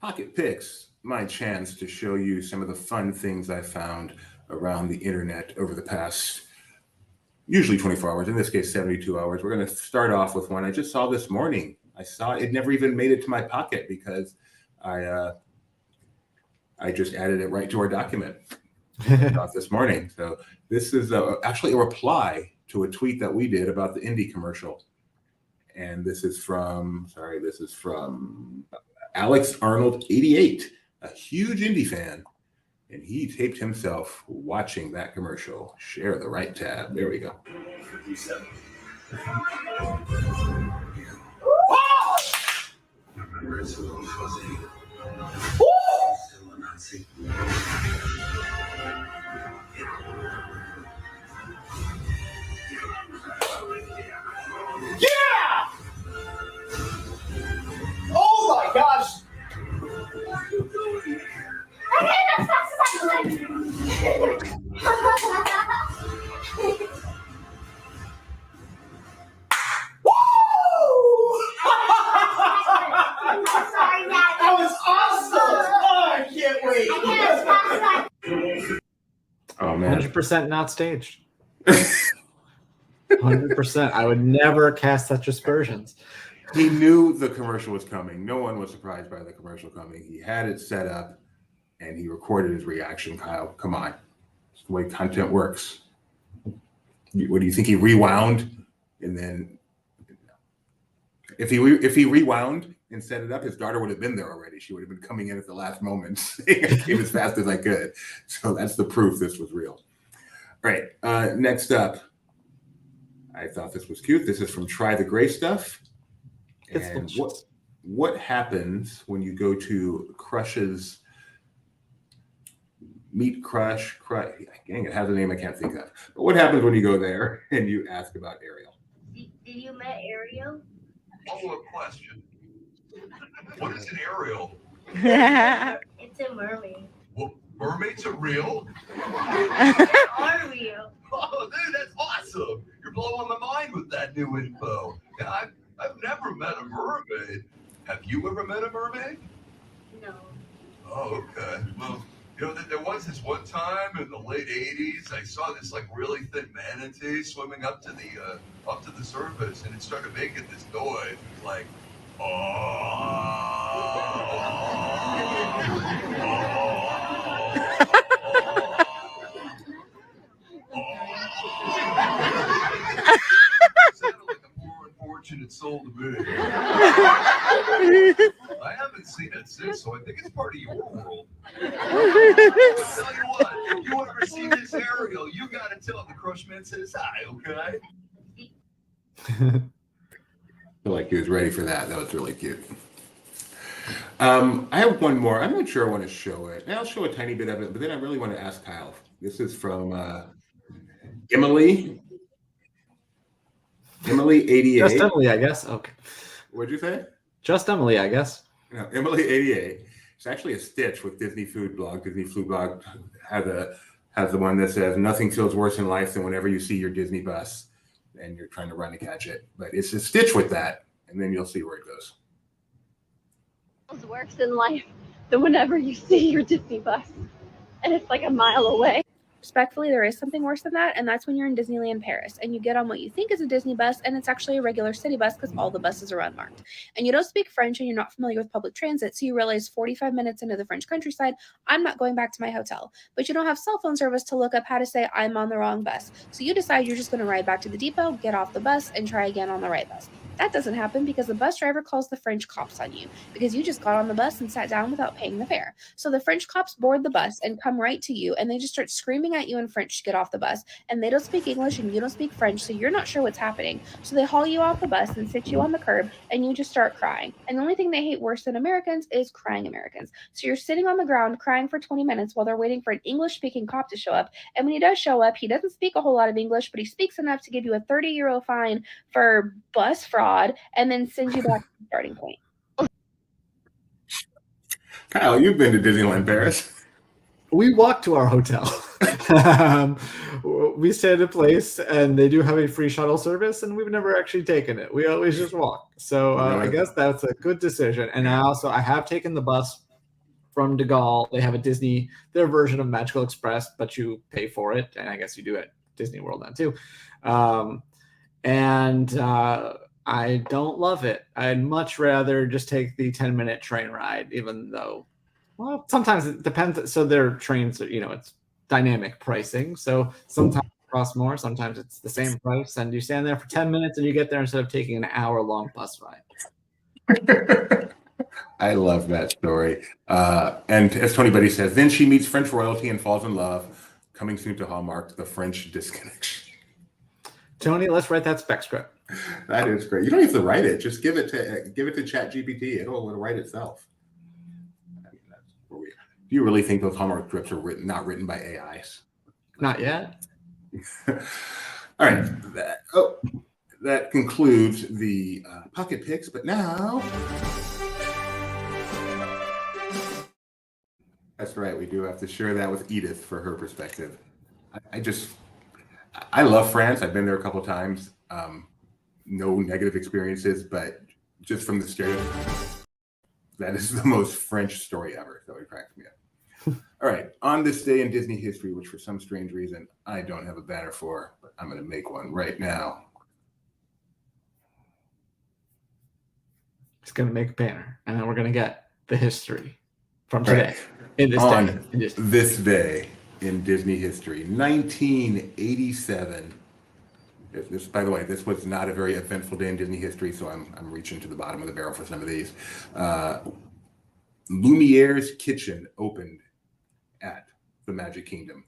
Pocket Picks, my chance to show you some of the fun things I found around the internet over the past, usually 24 hours, in this case, 72 hours. We're going to start off with one I just saw this morning. I saw it never even made it to my pocket because I just added it right to our document this morning. So this is actually a reply to a tweet that we did about the Indy commercial. And this is from Alex Arnold 88, a huge Indy fan. And he taped himself watching that commercial. Share the right tab. There we go. Remember, it's a little fuzzy. Still a Nazi. Yeah! Oh my gosh! That was awesome! Oh, I can't wait! Oh man, 100% not staged. 100%. I would never cast such aspersions. He knew the commercial was coming. No one was surprised by the commercial coming. He had it set up and he recorded his reaction. Kyle, come on. It's the way content works. What do you think? He rewound and then if he rewound and set it up, his daughter would have been there already. She would have been coming in at the last moment. I came as fast as I could. So that's the proof this was real. All right. Next up, I thought this was cute. This is from Try the Gray Stuff. And what happens when you go to Crush's Meet Crush? Dang, it has a name I can't think of. But what happens when you go there and you ask about Ariel? Did you met Ariel? Follow-up question. What is an Ariel? It's a mermaid. Well, mermaids are real? They are real. Oh, dude, that's awesome. You're blowing my mind with that new info. Yeah, I've never met a mermaid. Have you ever met a mermaid? No. Oh, okay. Well, you know, there was this one time in the late 80s, I saw this like really thin manatee swimming up to the surface, and it started making this noise. It was like, sounded like a poor unfortunate soul to me. I haven't seen it since, so I think it's part of your world. I'll tell you what, if you ever see this Ariel, you gotta tell the Crush Man says hi, okay? I feel like he was ready for that. That was really cute. I have one more. I'm not sure I want to show it. I'll show a tiny bit of it, but then I really want to ask Kyle. This is from Emily 88. Just Emily, I guess. Okay. What'd you say? Just Emily, I guess. No, Emily 88. It's actually a stitch with Disney Food Blog. Disney Food Blog has the one that says nothing feels worse in life than whenever you see your Disney bus and you're trying to run to catch it. But it's a stitch with that, and then you'll see where it goes. Feels worse in life than whenever you see your Disney bus and it's like a mile away. Respectfully, there is something worse than that, and that's when you're in Disneyland Paris and you get on what you think is a Disney bus and it's actually a regular city bus because all the buses are unmarked. And you don't speak French and you're not familiar with public transit, so you realize 45 minutes into the French countryside, I'm not going back to my hotel. But you don't have cell phone service to look up how to say I'm on the wrong bus. So you decide you're just going to ride back to the depot, get off the bus, and try again on the right bus. That doesn't happen because the bus driver calls the French cops on you because you just got on the bus and sat down without paying the fare. So the French cops board the bus and come right to you and they just start screaming at you in French to get off the bus. And they don't speak English and you don't speak French, so you're not sure what's happening. So they haul you off the bus and sit you on the curb and you just start crying. And the only thing they hate worse than Americans is crying Americans. So you're sitting on the ground crying for 20 minutes while they're waiting for an English-speaking cop to show up. And when he does show up, he doesn't speak a whole lot of English, but he speaks enough to give you a 30-euro fine for bus fraud and then send you back to the starting point. Kyle, you've been to Disneyland Paris. We walked to our hotel. We stayed at a place and they do have a free shuttle service and we've never actually taken it. We always just walk. So I guess that's a good decision. And I have taken the bus from De Gaulle. They have their version of Magical Express, but you pay for it, and I guess you do at Disney World then too. I don't love it. I'd much rather just take the 10-minute train ride, even though, well, sometimes it depends. So their trains are, it's dynamic pricing. So sometimes it costs more, sometimes it's the same price, and you stand there for 10 minutes and you get there instead of taking an hour-long bus ride. I love that story. And as Tony Buddy says, then she meets French royalty and falls in love. Coming soon to Hallmark, The French Disconnection. Tony, let's write that spec script. That is great. You don't have to write it. Just give it to ChatGPT. It'll write itself. I mean, that's where do you really think those Hallmark scripts are not written by AIs? Not yet. All right. That concludes the pocket picks. But now, that's right. We do have to share that with Edith for her perspective. I love France. I've been there a couple times. No negative experiences, but just from the stereotype, that is the most French story ever. So it cracks me up. All right. On this day in Disney history, which for some strange reason I don't have a banner for, but I'm going to make one right now. It's going to make a banner, and then we're going to get the history from today. Right. This day in Disney history, 1987. This, by the way, this was not a very eventful day in Disney history, so I'm reaching to the bottom of the barrel for some of these. Lumiere's Kitchen opened at the Magic Kingdom.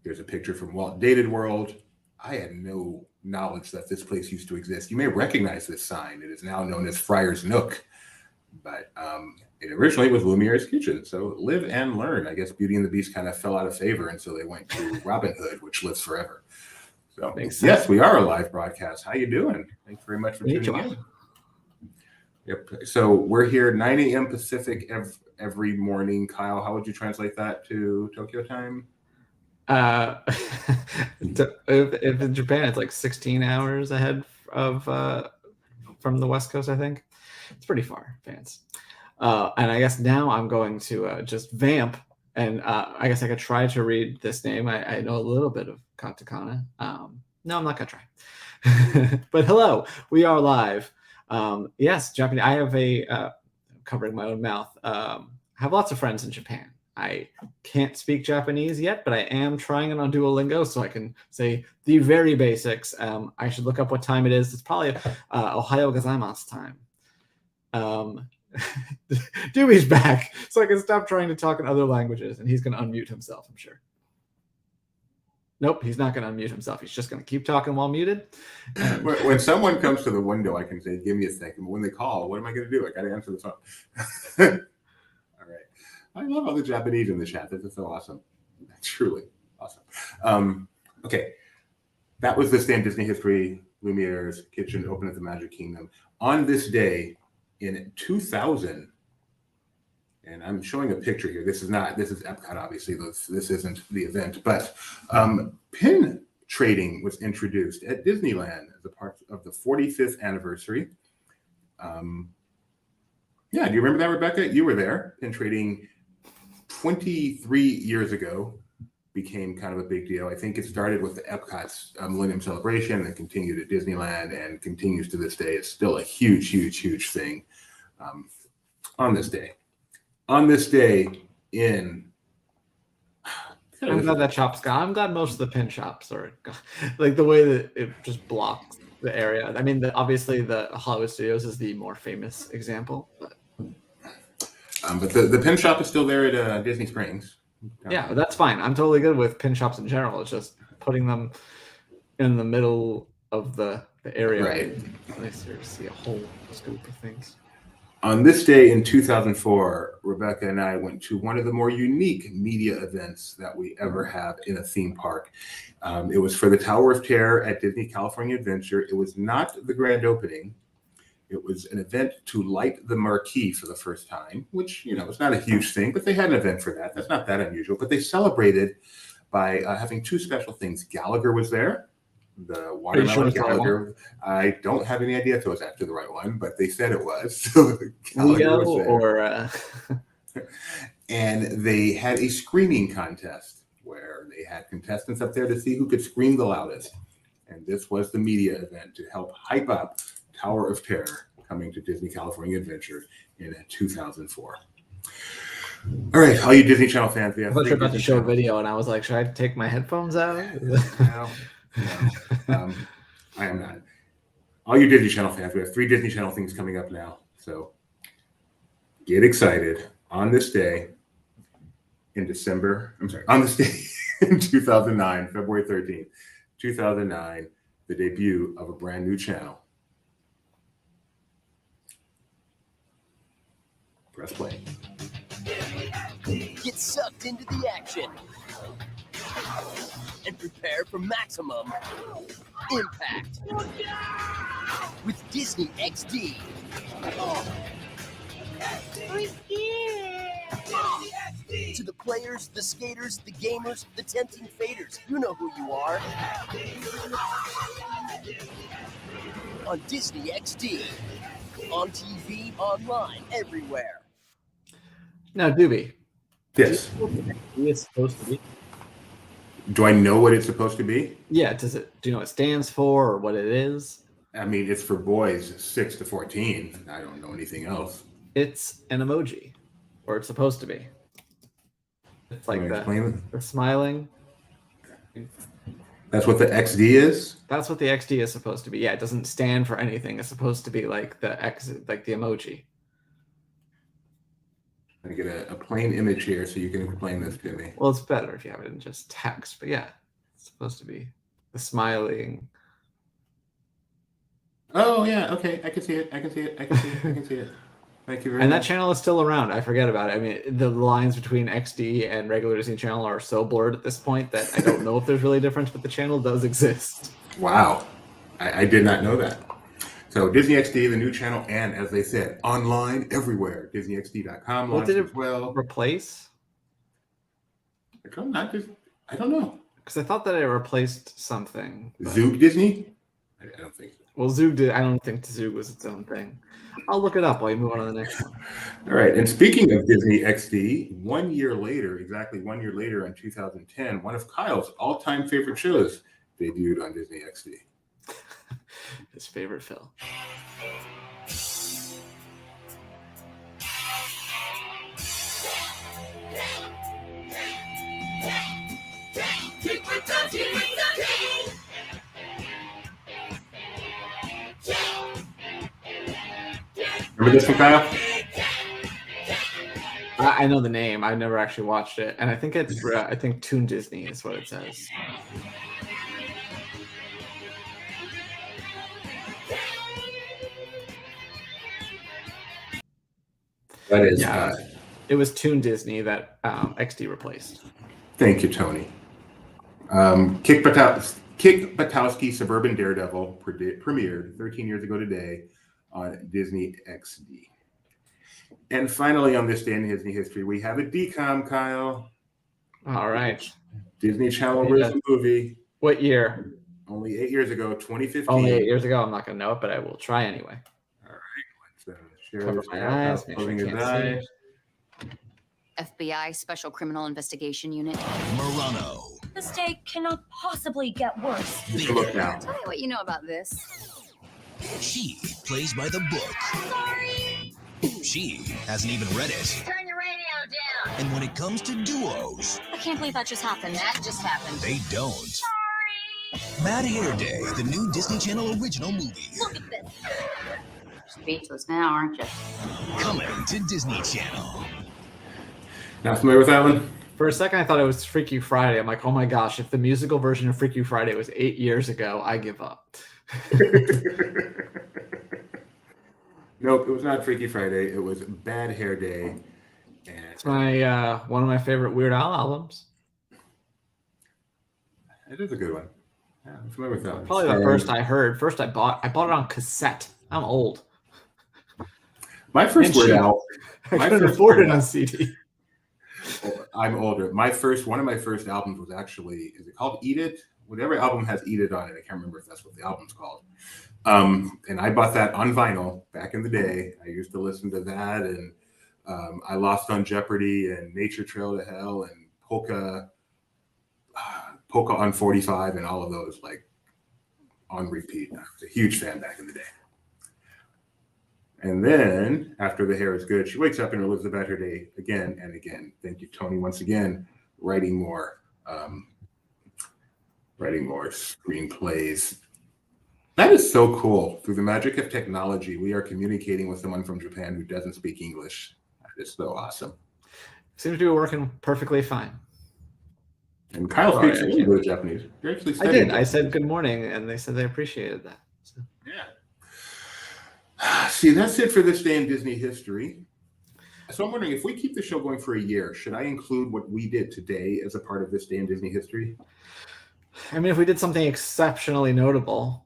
Here's a picture from Walt Dated World. I had no knowledge that this place used to exist. You may recognize this sign. It is now known as Friar's Nook, but it originally was Lumiere's Kitchen. So live and learn. I guess Beauty and the Beast kind of fell out of favor, and so they went to Robin Hood, which lives forever. So yes, we are a live broadcast. How you doing? Thanks very much for tuning in. Yep. So we're here 9 a.m. Pacific every morning. Kyle, how would you translate that to Tokyo time? If in Japan, it's like 16 hours ahead of from the West Coast, I think. It's pretty far, fans. And I guess now I'm going to just vamp. And I guess I could try to read this name. I know a little bit of katakana. No, I'm not going to try. But hello, we are live. Yes, Japanese. I have covering my own mouth. I have lots of friends in Japan. I can't speak Japanese yet, but I am trying it on Duolingo so I can say the very basics. I should look up what time it is. It's probably Ohayo gozaimasu time. Dewey's back, so I can stop trying to talk in other languages, and he's going to unmute himself, I'm sure. Nope, he's not going to unmute himself. He's just going to keep talking while muted. When someone comes to the window, I can say, give me a second. But when they call, what am I going to do? I got to answer the phone. All right. I love all the Japanese in the chat. This is so awesome. Truly awesome. Okay. That was this day in Disney history. Lumiere's Kitchen opened at the Magic Kingdom. On this day, in 2000, and I'm showing a picture here. This is Epcot, obviously. This isn't the event, but pin trading was introduced at Disneyland as a part of the 45th anniversary. Yeah, do you remember that, Rebecca? You were there. Pin trading 23 years ago became kind of a big deal. I think it started with the Epcot's Millennium Celebration and continued at Disneyland and continues to this day. It's still a huge, huge, huge thing on this day. On this day in... I'm glad that shop's gone. I'm glad most of the pin shops are gone. Like the way that it just blocks the area. I mean, obviously the Hollywood Studios is the more famous example. But the pin shop is still there at Disney Springs. Yeah, that's fine. I'm totally good with pin shops in general. It's just putting them in the middle of the area. Right. It's nicer to see a whole scoop of things. On this day in 2004, Rebecca and I went to one of the more unique media events that we ever have in a theme park. It was for the Tower of Terror at Disney California Adventure. It was not the grand opening. It was an event to light the marquee for the first time, which, it's not a huge thing, but they had an event for that. That's not that unusual. But they celebrated by having two special things. Gallagher was there, the watermelon Gallagher. I don't have any idea if it was actually the right one, but they said it was. So Gallagher was there. And they had a screaming contest where they had contestants up there to see who could scream the loudest. And this was the media event to help hype up Tower of Terror coming to Disney California Adventure in 2004. All right, all you Disney Channel fans, we have I thought you were about to Disney show a channels. video, and I was like, should I take my headphones out? No, I am not. All you Disney Channel fans, we have 3 Disney Channel things coming up now. So get excited on this day in December. I'm sorry, on this day in 2009, February 13th, 2009, the debut of a brand new channel. Press play. Get sucked into the action and prepare for maximum impact with Disney XD. To the players, the skaters, the gamers, the tempting faders, you know who you are. On Disney XD. On TV, online, everywhere. Now, Doobie. Yes. It's supposed to be. Do I know what it's supposed to be? Yeah. Do you know what it stands for or what it is? I mean, it's for boys 6 to 14. I don't know anything else. It's an emoji, or it's supposed to be. It's like the smiling. That's what the XD is? That's what the XD is supposed to be. Yeah, it doesn't stand for anything. It's supposed to be like the like the emoji. I get a plain image here so you can explain this to me. Well, it's better if you have it in just text, but yeah, it's supposed to be the smiling. Oh yeah, okay, I can see it. I can see it. Thank you very And much. that channel is still around. I forget about it. I mean, the lines between XD and regular Disney Channel are so blurred at this point that I don't know if there's really a difference, but the channel does exist. Wow, I did not know that. So Disney XD, the new channel, and as they said, online everywhere. DisneyXD.com. What did it well replace? I don't know. Because I thought that it replaced something. Zoog Disney? I don't think so. Well, Zoog did. I don't think Zoog was its own thing. I'll look it up while you move on to the next one. All right. And speaking of Disney XD, 1 year later, exactly 1 year later in 2010, one of Kyle's all-time favorite shows debuted on Disney XD. His favorite film. Remember this one, Kyle? I know the name. I've never actually watched it, and I think it's I think Toon Disney is what it says. That is. Yeah, it was Toon Disney that XD replaced. Thank you, Tony. Kick Buttowski Suburban Daredevil premiered 13 years ago today on Disney XD. And finally, on this day in Disney history, we have a DCOM, Kyle. All right. Disney Channel original movie. What year? Only 8 years ago, 2015. Only 8 years ago. I'm not going to know it, but I will try anyway. All right. Let's share Cover this my out. eyes, make sure Closing I his can't see. eyes. FBI Special Criminal Investigation Unit. Murano. This day cannot possibly get worse. Take a look now. Tell me what you know about this. She plays by the book. Sorry. She hasn't even read it. Turn your radio down. And when it comes to duos, I can't believe that just happened. That just happened. they don't. Sorry. Mad Hair Day, the new Disney Channel original movie. Look at this. Speechless now, aren't you? Coming to Disney Channel. Not familiar with that one? For a second, I thought it was Freaky Friday. I'm like, oh my gosh, if the musical version of Freaky Friday was 8 years ago, I give up. Nope, it was not Freaky Friday. It was Bad Hair Day. And It's my one of my favorite Weird Al albums. it is a good one. Yeah, I'm familiar with that one. Probably the first I heard. First I bought it on cassette. I'm old. My first Weird Al. I my couldn't first afford Weird it on Al- CD. I'm older. One of my first albums was actually, is it called Eat It? Whatever album has Eat It on it. I can't remember if that's what the album's called. And I bought that on vinyl back in the day. I used to listen to that and I Lost on Jeopardy and Nature Trail to Hell and Polka on 45 and all of those like on repeat. I was a huge fan back in the day. And then after the hair is good, she wakes up and lives about her day again and again. Thank you, Tony, once again, writing more screenplays. That is so cool. Through the magic of technology, we are communicating with someone from Japan who doesn't speak English. That is so awesome. Seems to be working perfectly fine. And Kyle speaks a little bit of Japanese. You're actually I did. I said good morning, and they said they appreciated that. So. Yeah. See, that's it for this day in Disney history. So I'm wondering, if we keep the show going for a year, should I include what we did today as a part of this day in Disney history? I mean, if we did something exceptionally notable.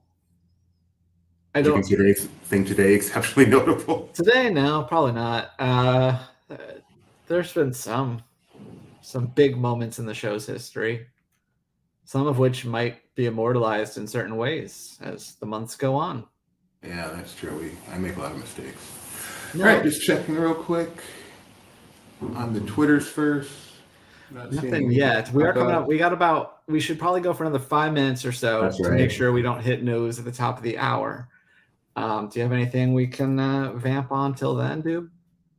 I don't consider anything today exceptionally notable. Today, no, probably not. There's been some big moments in the show's history, some of which might be immortalized in certain ways as the months go on. Yeah, that's true. I make a lot of mistakes. No. All right, just checking real quick on the Twitters first. Nothing yet. We are coming up. We should probably go for another 5 minutes or so to make sure we don't hit nose at the top of the hour. Do you have anything we can vamp on till then, dude?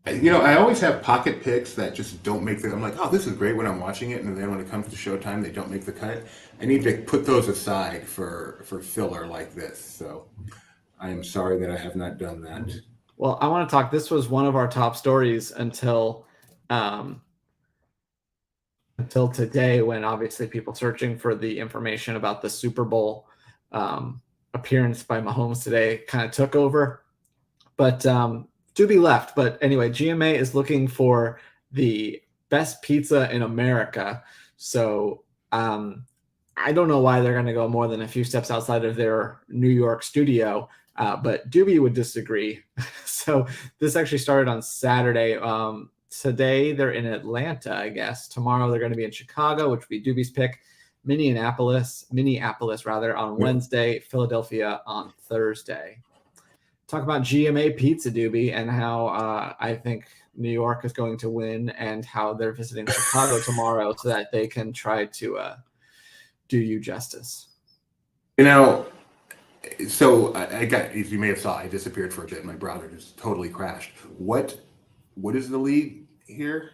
I always have pocket picks that just don't make I'm like, oh, this is great when I'm watching it, and then when it comes to showtime, they don't make the cut. I need to put those aside for filler like this. So I am sorry that I have not done that. Well, I want to talk. This was one of our top stories until today, when obviously people searching for the information about the Super Bowl appearance by Mahomes today kind of took over. But to be left. But anyway, GMA is looking for the best pizza in America. So I don't know why they're going to go more than a few steps outside of their New York studio. But Doobie would disagree. So this actually started on Saturday. Today they're in Atlanta, I guess. Tomorrow they're going to be in Chicago, which would be Doobie's pick. Minneapolis on Wednesday. Philadelphia on Thursday. Talk about GMA Pizza, Doobie, and how I think New York is going to win, and how they're visiting Chicago tomorrow so that they can try to do you justice. So I got, as you may have saw, I disappeared for a bit. My browser just totally crashed. What is the lead here?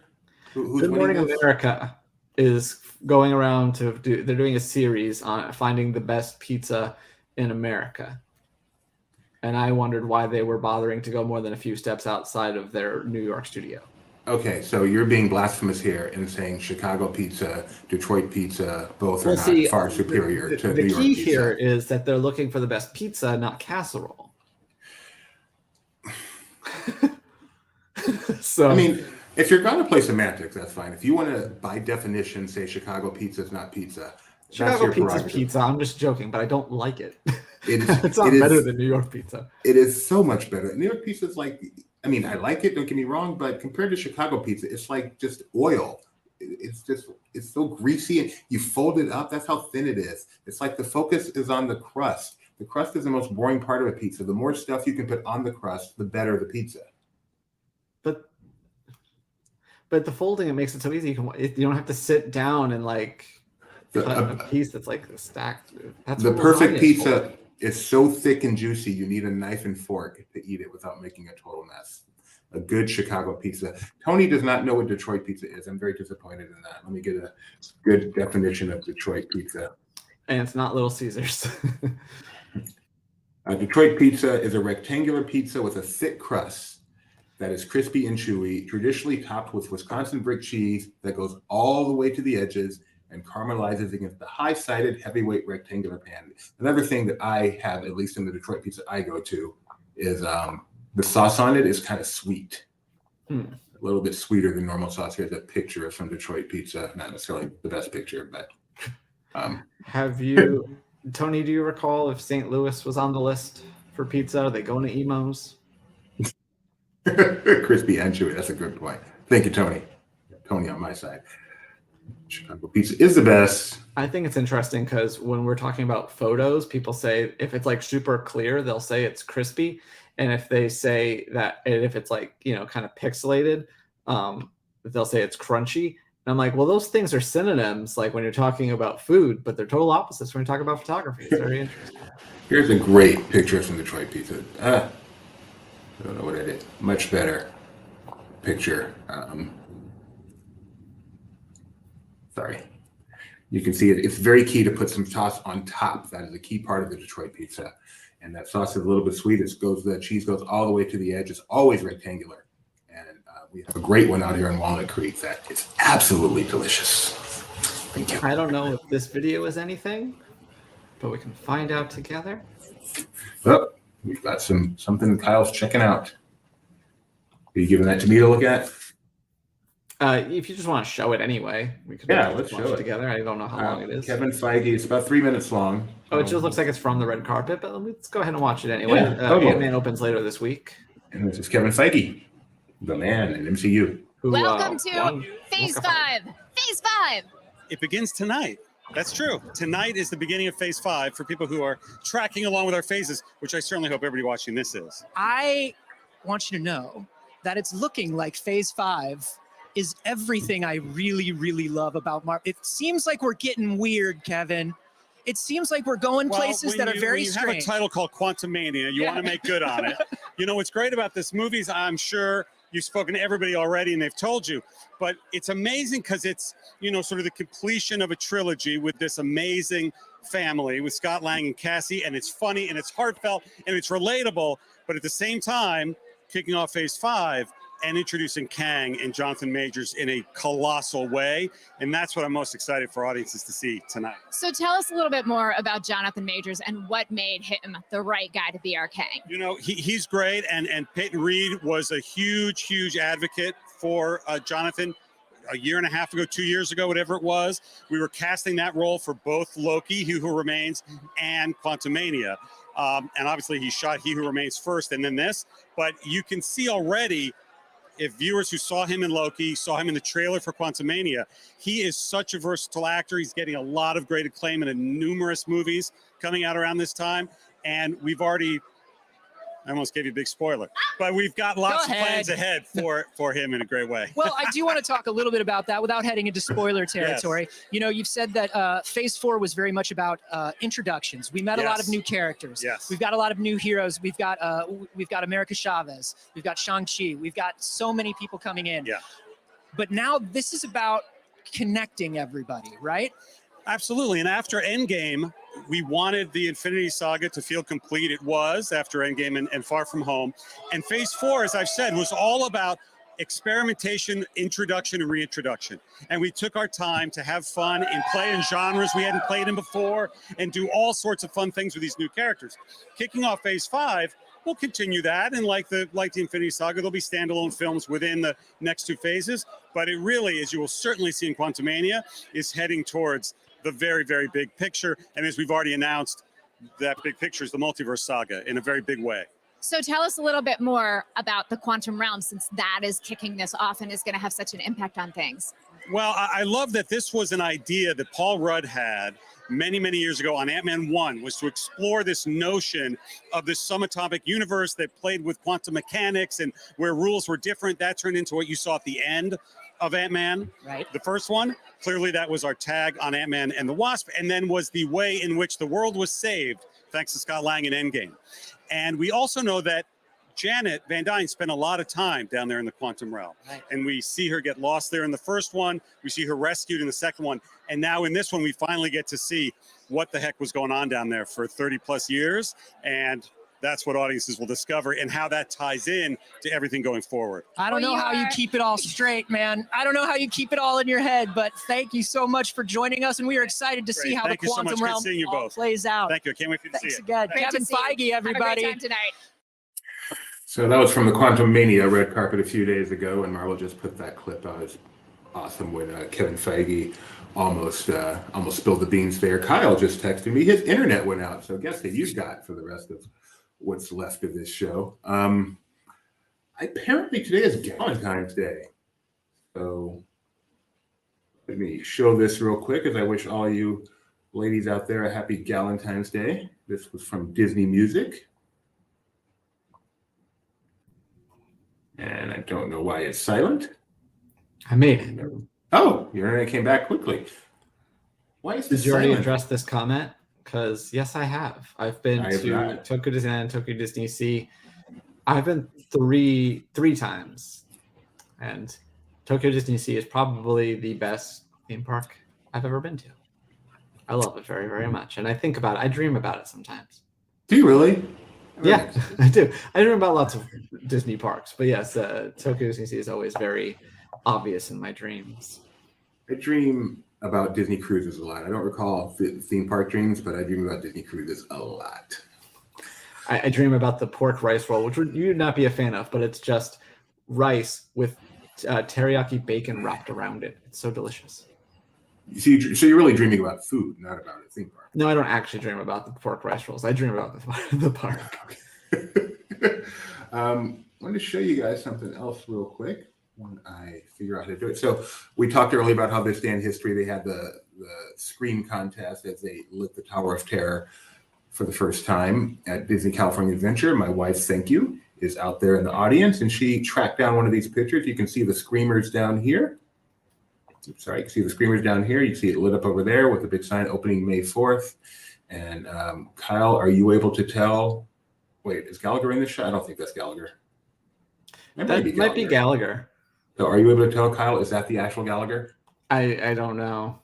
Who's Good Morning winning this? America is going around they're doing a series on finding the best pizza in America. And I wondered why they were bothering to go more than a few steps outside of their New York studio. Okay, so you're being blasphemous here and saying Chicago pizza, Detroit pizza, both are far superior to New York pizza. The key here is that they're looking for the best pizza, not casserole. So I mean, if you're going to play semantics, that's fine. If you want to, by definition, say Chicago pizza is not pizza, Chicago pizza is pizza. I'm just joking, but I don't like it. It's not better than New York pizza. It is so much better. New York pizza is like, I mean, I like it, don't get me wrong, but compared to Chicago pizza, it's like just oil. It's so greasy, and you fold it up. That's how thin it is. It's like the focus is on the crust. The crust is the most boring part of a pizza. The more stuff you can put on the crust, the better the pizza. But the folding, it makes it so easy. You don't have to sit down and like cut a piece that's like stacked. That's the perfect pizza is so thick and juicy, you need a knife and fork to eat it without making a total mess. A good Chicago pizza. Tony does not know what Detroit pizza is. I'm very disappointed in that. Let me get a good definition of Detroit pizza. And it's not Little Caesars. Detroit pizza is a rectangular pizza with a thick crust that is crispy and chewy, traditionally topped with Wisconsin brick cheese that goes all the way to the edges and caramelizes against the high-sided, heavyweight rectangular pan. Another thing that I have, at least in the Detroit pizza I go to, is the sauce on it is kind of sweet. A little bit sweeter than normal sauce. Here's a picture of some Detroit pizza. Not necessarily the best picture, but... Have you, Tony, do you recall if St. Louis was on the list for pizza? Are they going to Emo's? Crispy and chewy. That's a good point. Thank you, Tony. Tony on my side. Chicago pizza is the best. I think it's interesting because when we're talking about photos, people say if it's like super clear, they'll say it's crispy. And if they say that, and if it's like, kind of pixelated, they'll say it's crunchy. And I'm like, well, those things are synonyms, like when you're talking about food, but they're total opposites when you're talking about photography. It's very interesting. Here's a great picture from Detroit Pizza. I don't know what I did. Much better picture. Sorry. You can see it. It's very key to put some sauce on top. That is a key part of the Detroit pizza. And that sauce is a little bit sweet. The cheese goes all the way to the edge. It's always rectangular. And we have a great one out here in Walnut Creek that is absolutely delicious. Thank you. I don't know if this video is anything, but we can find out together. Oh, we've got something Kyle's checking out. Are you giving that to me to look at? If you just want to show it anyway, we could let's show it together. I don't know how long it is. Kevin Feige, it's about 3 minutes long. Oh, it just looks like it's from the red carpet, but let's go ahead and watch it anyway. Yeah, totally. Ant-Man opens later this week. And this is Kevin Feige, the man in MCU. Welcome to Phase 5. Phase 5. It begins tonight. That's true. Tonight is the beginning of Phase 5 for people who are tracking along with our phases, which I certainly hope everybody watching this is. I want you to know that it's looking like Phase 5 is everything I really, really love about Marvel. It seems like we're getting weird, Kevin. It seems like we're going places that are very strange. When you have a title called Quantumania, you want to make good on it. You know, what's great about this movie is I'm sure you've spoken to everybody already and they've told you, but it's amazing because it's, you know, sort of the completion of a trilogy with this amazing family with Scott Lang and Cassie, and it's funny and it's heartfelt and it's relatable, but at the same time, kicking off Phase 5 and introducing Kang and Jonathan Majors in a colossal way. And that's what I'm most excited for audiences to see tonight. So tell us a little bit more about Jonathan Majors and what made him the right guy to be our Kang. You know, he's great. And Peyton Reed was a huge, huge advocate for Jonathan a year and a half ago, 2 years ago, whatever it was. We were casting that role for both Loki, He Who Remains, and Quantumania. And obviously he shot He Who Remains first and then this. But you can see already, if viewers who saw him in Loki, saw him in the trailer for Quantumania, he is such a versatile actor. He's getting a lot of great acclaim in numerous movies coming out around this time. And we've already, I almost gave you a big spoiler, but we've got lots of plans ahead for him in a great way. Well, I do want to talk a little bit about that without heading into spoiler territory. Yes. You know, you've said that Phase 4 was very much about introductions. We met a lot of new characters. Yes. We've got a lot of new heroes. We've got America Chavez. We've got Shang-Chi. We've got so many people coming in. Yeah. But now this is about connecting everybody, right? Absolutely. And after Endgame, we wanted the Infinity Saga to feel complete. It was after Endgame and Far From Home. And Phase 4, as I've said, was all about experimentation, introduction, and reintroduction. And we took our time to have fun and play in genres we hadn't played in before and do all sorts of fun things with these new characters. Kicking off Phase 5, we'll continue that. And like the Infinity Saga, there'll be standalone films within the next two phases. But it really, as you will certainly see in Quantumania, is heading towards the very, very big picture. And as we've already announced, that big picture is the multiverse saga in a very big way. So tell us a little bit more about the quantum realm, since that is kicking this off and is going to have such an impact on things. Well, I love that this was an idea that Paul Rudd had many, many years ago on Ant-Man 1, was to explore this notion of this subatomic universe that played with quantum mechanics and where rules were different. That turned into what you saw at the end of Ant-Man, right? The first one. Clearly, that was our tag on Ant-Man and the Wasp, and then was the way in which the world was saved, thanks to Scott Lang in Endgame. And we also know that Janet Van Dyne spent a lot of time down there in the quantum realm. Right. And we see her get lost there in the first one. We see her rescued in the second one. And now in this one, we finally get to see what the heck was going on down there for 30 plus years. And that's what audiences will discover and how that ties in to everything going forward. I don't know how you keep it all straight, man. I don't know how you keep it all in your head, but thank you so much for joining us. And we are excited to see how the quantum realm plays out. Thank you. I can't wait for you to see it. Thanks again. Kevin Feige, everybody. Have a great time tonight. So that was from the Quantumania red carpet a few days ago, and Marvel just put that clip out. It's awesome when Kevin Feige almost spilled the beans there. Kyle just texted me his internet went out, so guess what you've got for the rest of what's left of this show. Apparently today is Valentine's Day, so let me show this real quick as I wish all you ladies out there a happy Galentine's Day. This was from Disney Music. And I don't know why it's silent. I made it. Oh, your internet came back quickly. Why is this Did you already silent? address this comment? Because yes, I have. I've been I have to not. Tokyo Disneyland, Tokyo Disney Sea. I've been three times, and Tokyo Disney Sea is probably the best theme park I've ever been to. I love it very, very much, and I think about it. I dream about it sometimes. Do you really? Yeah, I do. I dream about lots of Disney parks, but yes, Tokyo Disney Sea is always very obvious in my dreams. I dream about Disney cruises a lot. I don't recall theme park dreams, but I dream about Disney cruises a lot. I dream about the pork rice roll, which you'd not be a fan of, but it's just rice with teriyaki bacon wrapped around it. It's so delicious. So you're really dreaming about food, not about a theme park. No, I don't actually dream about the pork rice rolls. I dream about the park. I want to show you guys something else real quick when I figure out how to do it. So we talked earlier about how this day in history, they had the scream contest as they lit the Tower of Terror for the first time at Disney California Adventure. My wife, thank you, is out there in the audience, and she tracked down one of these pictures. You can see the screamers down here. Sorry, you can see the screamers down here. You can see it lit up over there with a big sign opening May 4th. And Kyle, are you able to tell? Wait, is Gallagher in this shot? I don't think that's Gallagher. That might be Gallagher. So are you able to tell, Kyle, is that the actual Gallagher? I don't know.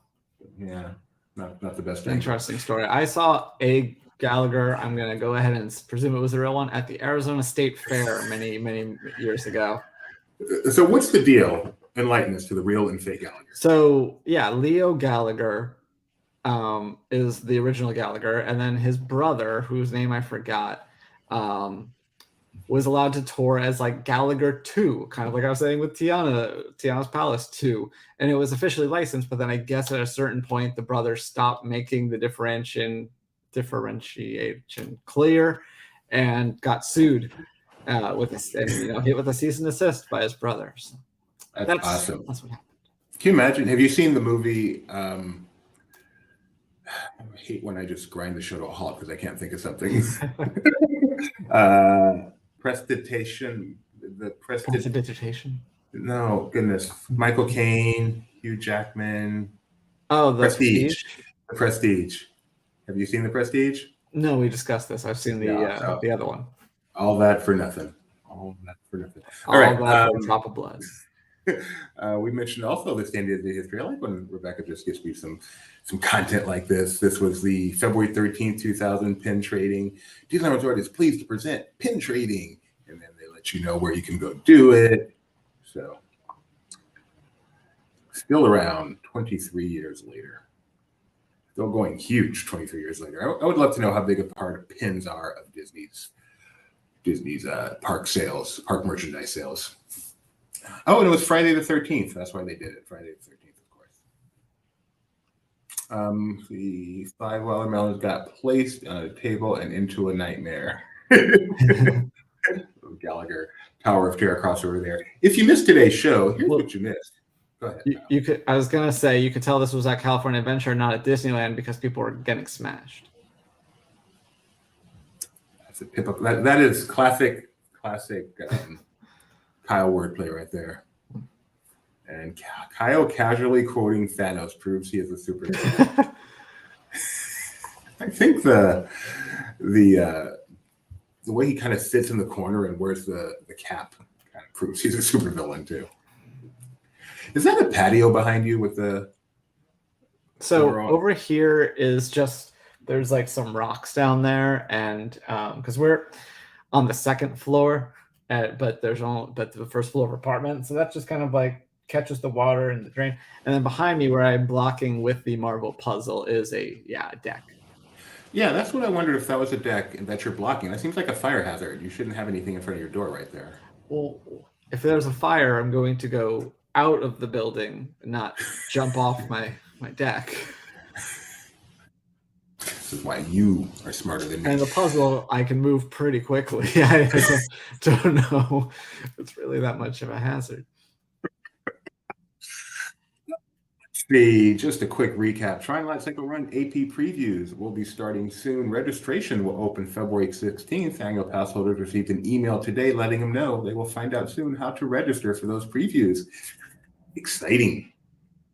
Yeah, not the best thing. Interesting story. I saw a Gallagher, I'm going to go ahead and presume it was the real one, at the Arizona State Fair many, many years ago. So what's the deal? Enlighten us to the real and fake Gallagher. So, yeah, Leo Gallagher is the original Gallagher, and then his brother, whose name I forgot, was allowed to tour as like Gallagher 2, kind of like I was saying with Tiana's Palace 2, and it was officially licensed, but then I guess at a certain point the brothers stopped making the differentiation clear and got sued hit with a cease and desist by his brothers. That's awesome. That's what happened. Can you imagine? Have you seen the movie? I hate when I just grind the show to a halt because I can't think of something. Prestidigitation. Prestidigitation? No, goodness. Michael Caine, Hugh Jackman. Oh, the Prestige? The Prestige. Have you seen The Prestige? No, we discussed this. I've seen the other one. All that for nothing. All that for nothing. All right. That for a drop of blood. We mentioned also this day in Disney history. I like when Rebecca just gives me some content like this. This was the February 13th, 2000 pin trading. Disneyland Resort is pleased to present pin trading, and then they let you know where you can go do it. So, still around 23 years later. Still going huge 23 years later. I would love to know how big a part of pins are of Disney's park sales, park merchandise sales. Oh, and it was Friday the 13th. That's why they did it. Friday the 13th, of course. The $5 watermelons got placed on a table and into a nightmare. Gallagher, Tower of Terror crossover there. If you missed today's show, here's what you missed. Go ahead. You could. I was gonna say you could tell this was at California Adventure, not at Disneyland, because people were getting smashed. That's a tip up. That is classic. Kyle wordplay right there. And Kyle casually quoting Thanos proves he is a superhero. I think the way he kind of sits in the corner and wears the cap kind of proves he's a supervillain too. Is that a patio behind you with the? So over here is just there's like some rocks down there, and because we're on the second floor. But the first floor of apartment, so that's just kind of like catches the water and the drain. And then behind me, where I'm blocking with the marble puzzle, is a deck. Yeah, that's what I wondered if that was a deck and that you're blocking. That seems like a fire hazard. You shouldn't have anything in front of your door right there. Well, if there's a fire, I'm going to go out of the building, not jump off my deck. This is why you are smarter than me. And the puzzle, I can move pretty quickly. I don't know if it's really that much of a hazard. Just a quick recap. Tron Light Cycle Run AP previews will be starting soon. Registration will open February 16th. Annual pass holders received an email today letting them know they will find out soon how to register for those previews. exciting.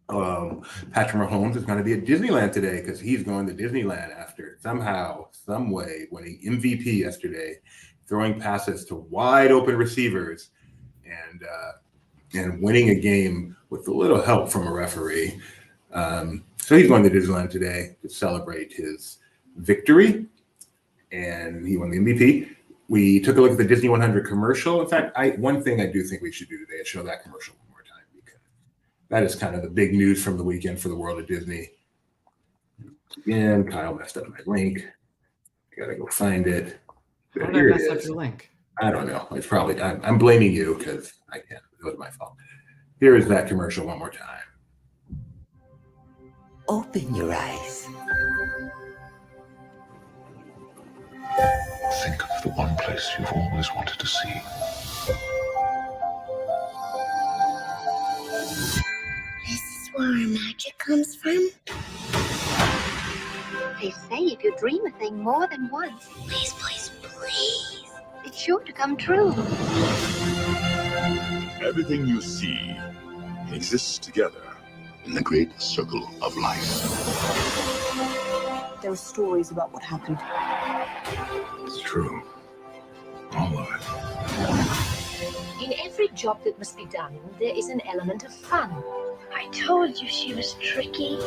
Patrick Mahomes is going to be at Disneyland today because he's going to Disneyland after somehow, some way, winning MVP yesterday, throwing passes to wide open receivers, and winning a game with a little help from a referee. So he's going to Disneyland today to celebrate his victory, and he won the MVP. We took a look at the Disney 100 commercial. In fact, one thing I do think we should do today is show that commercial one more time, because that is kind of the big news from the weekend for the world of Disney. Again, Kyle messed up my link. I gotta go find it. How did I mess up your link? I don't know. It's probably I'm blaming you because I can't. It was my fault. Here is that commercial one more time. Open your eyes. Think of the one place you've always wanted to see. This is where our magic comes from. They say if you dream a thing more than once, Please, please, please. it's sure to come true. Everything you see exists together in the great circle of life. There were stories about what happened. It's true. All of it. In every job that must be done, there is an element of fun. I told you she was tricky.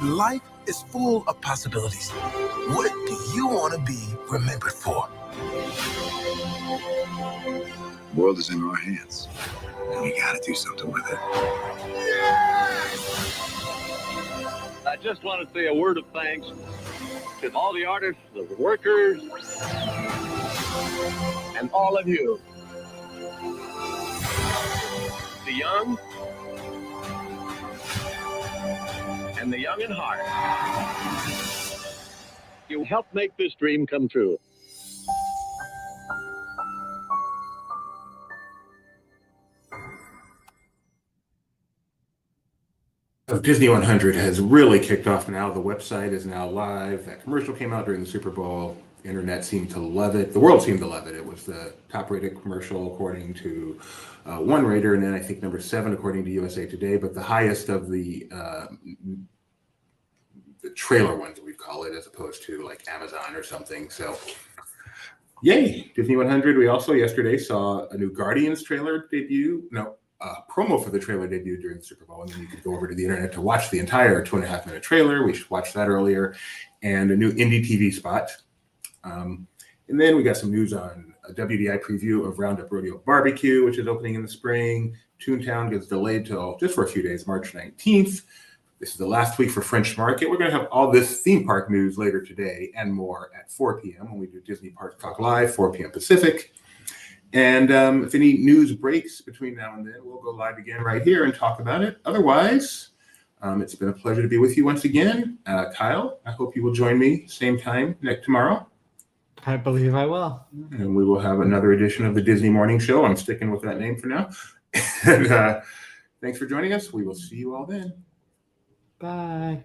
Life is full of possibilities. What do you want to be remembered for? The world is in our hands, and we gotta do something with it. I just want to say a word of thanks to all the artists, the workers, and all of you. The young and the young in heart. You helped make this dream come true. Disney 100 has really kicked off now. The website is now live. That commercial came out during the Super Bowl. Internet seemed to love it. The world seemed to love it. It was the top-rated commercial according to one rater, and then I think number 7 according to USA Today. But the highest of the trailer ones, we call it, as opposed to like Amazon or something. So, yay, Disney 100. We also yesterday saw a new Guardians trailer debut. No. Promo for the trailer debut during the Super Bowl, and then you could go over to the internet to watch the entire 2.5-minute trailer. We watched that earlier, and a new indie TV spot. And then we got some news on a WDI preview of Roundup Rodeo Barbecue, which is opening in the spring. Toontown gets delayed till just for a few days, March 19th. This is the last week for French Market. We're going to have all this theme park news later today and more at 4 p.m. when we do Disney Park Talk Live, 4 p.m. Pacific. And if any news breaks between now and then, we'll go live again right here and talk about it. Otherwise, it's been a pleasure to be with you once again. Kyle, I hope you will join me same time tomorrow. I believe I will. And we will have another edition of the Disney Morning Show. I'm sticking with that name for now. And thanks for joining us. We will see you all then. Bye.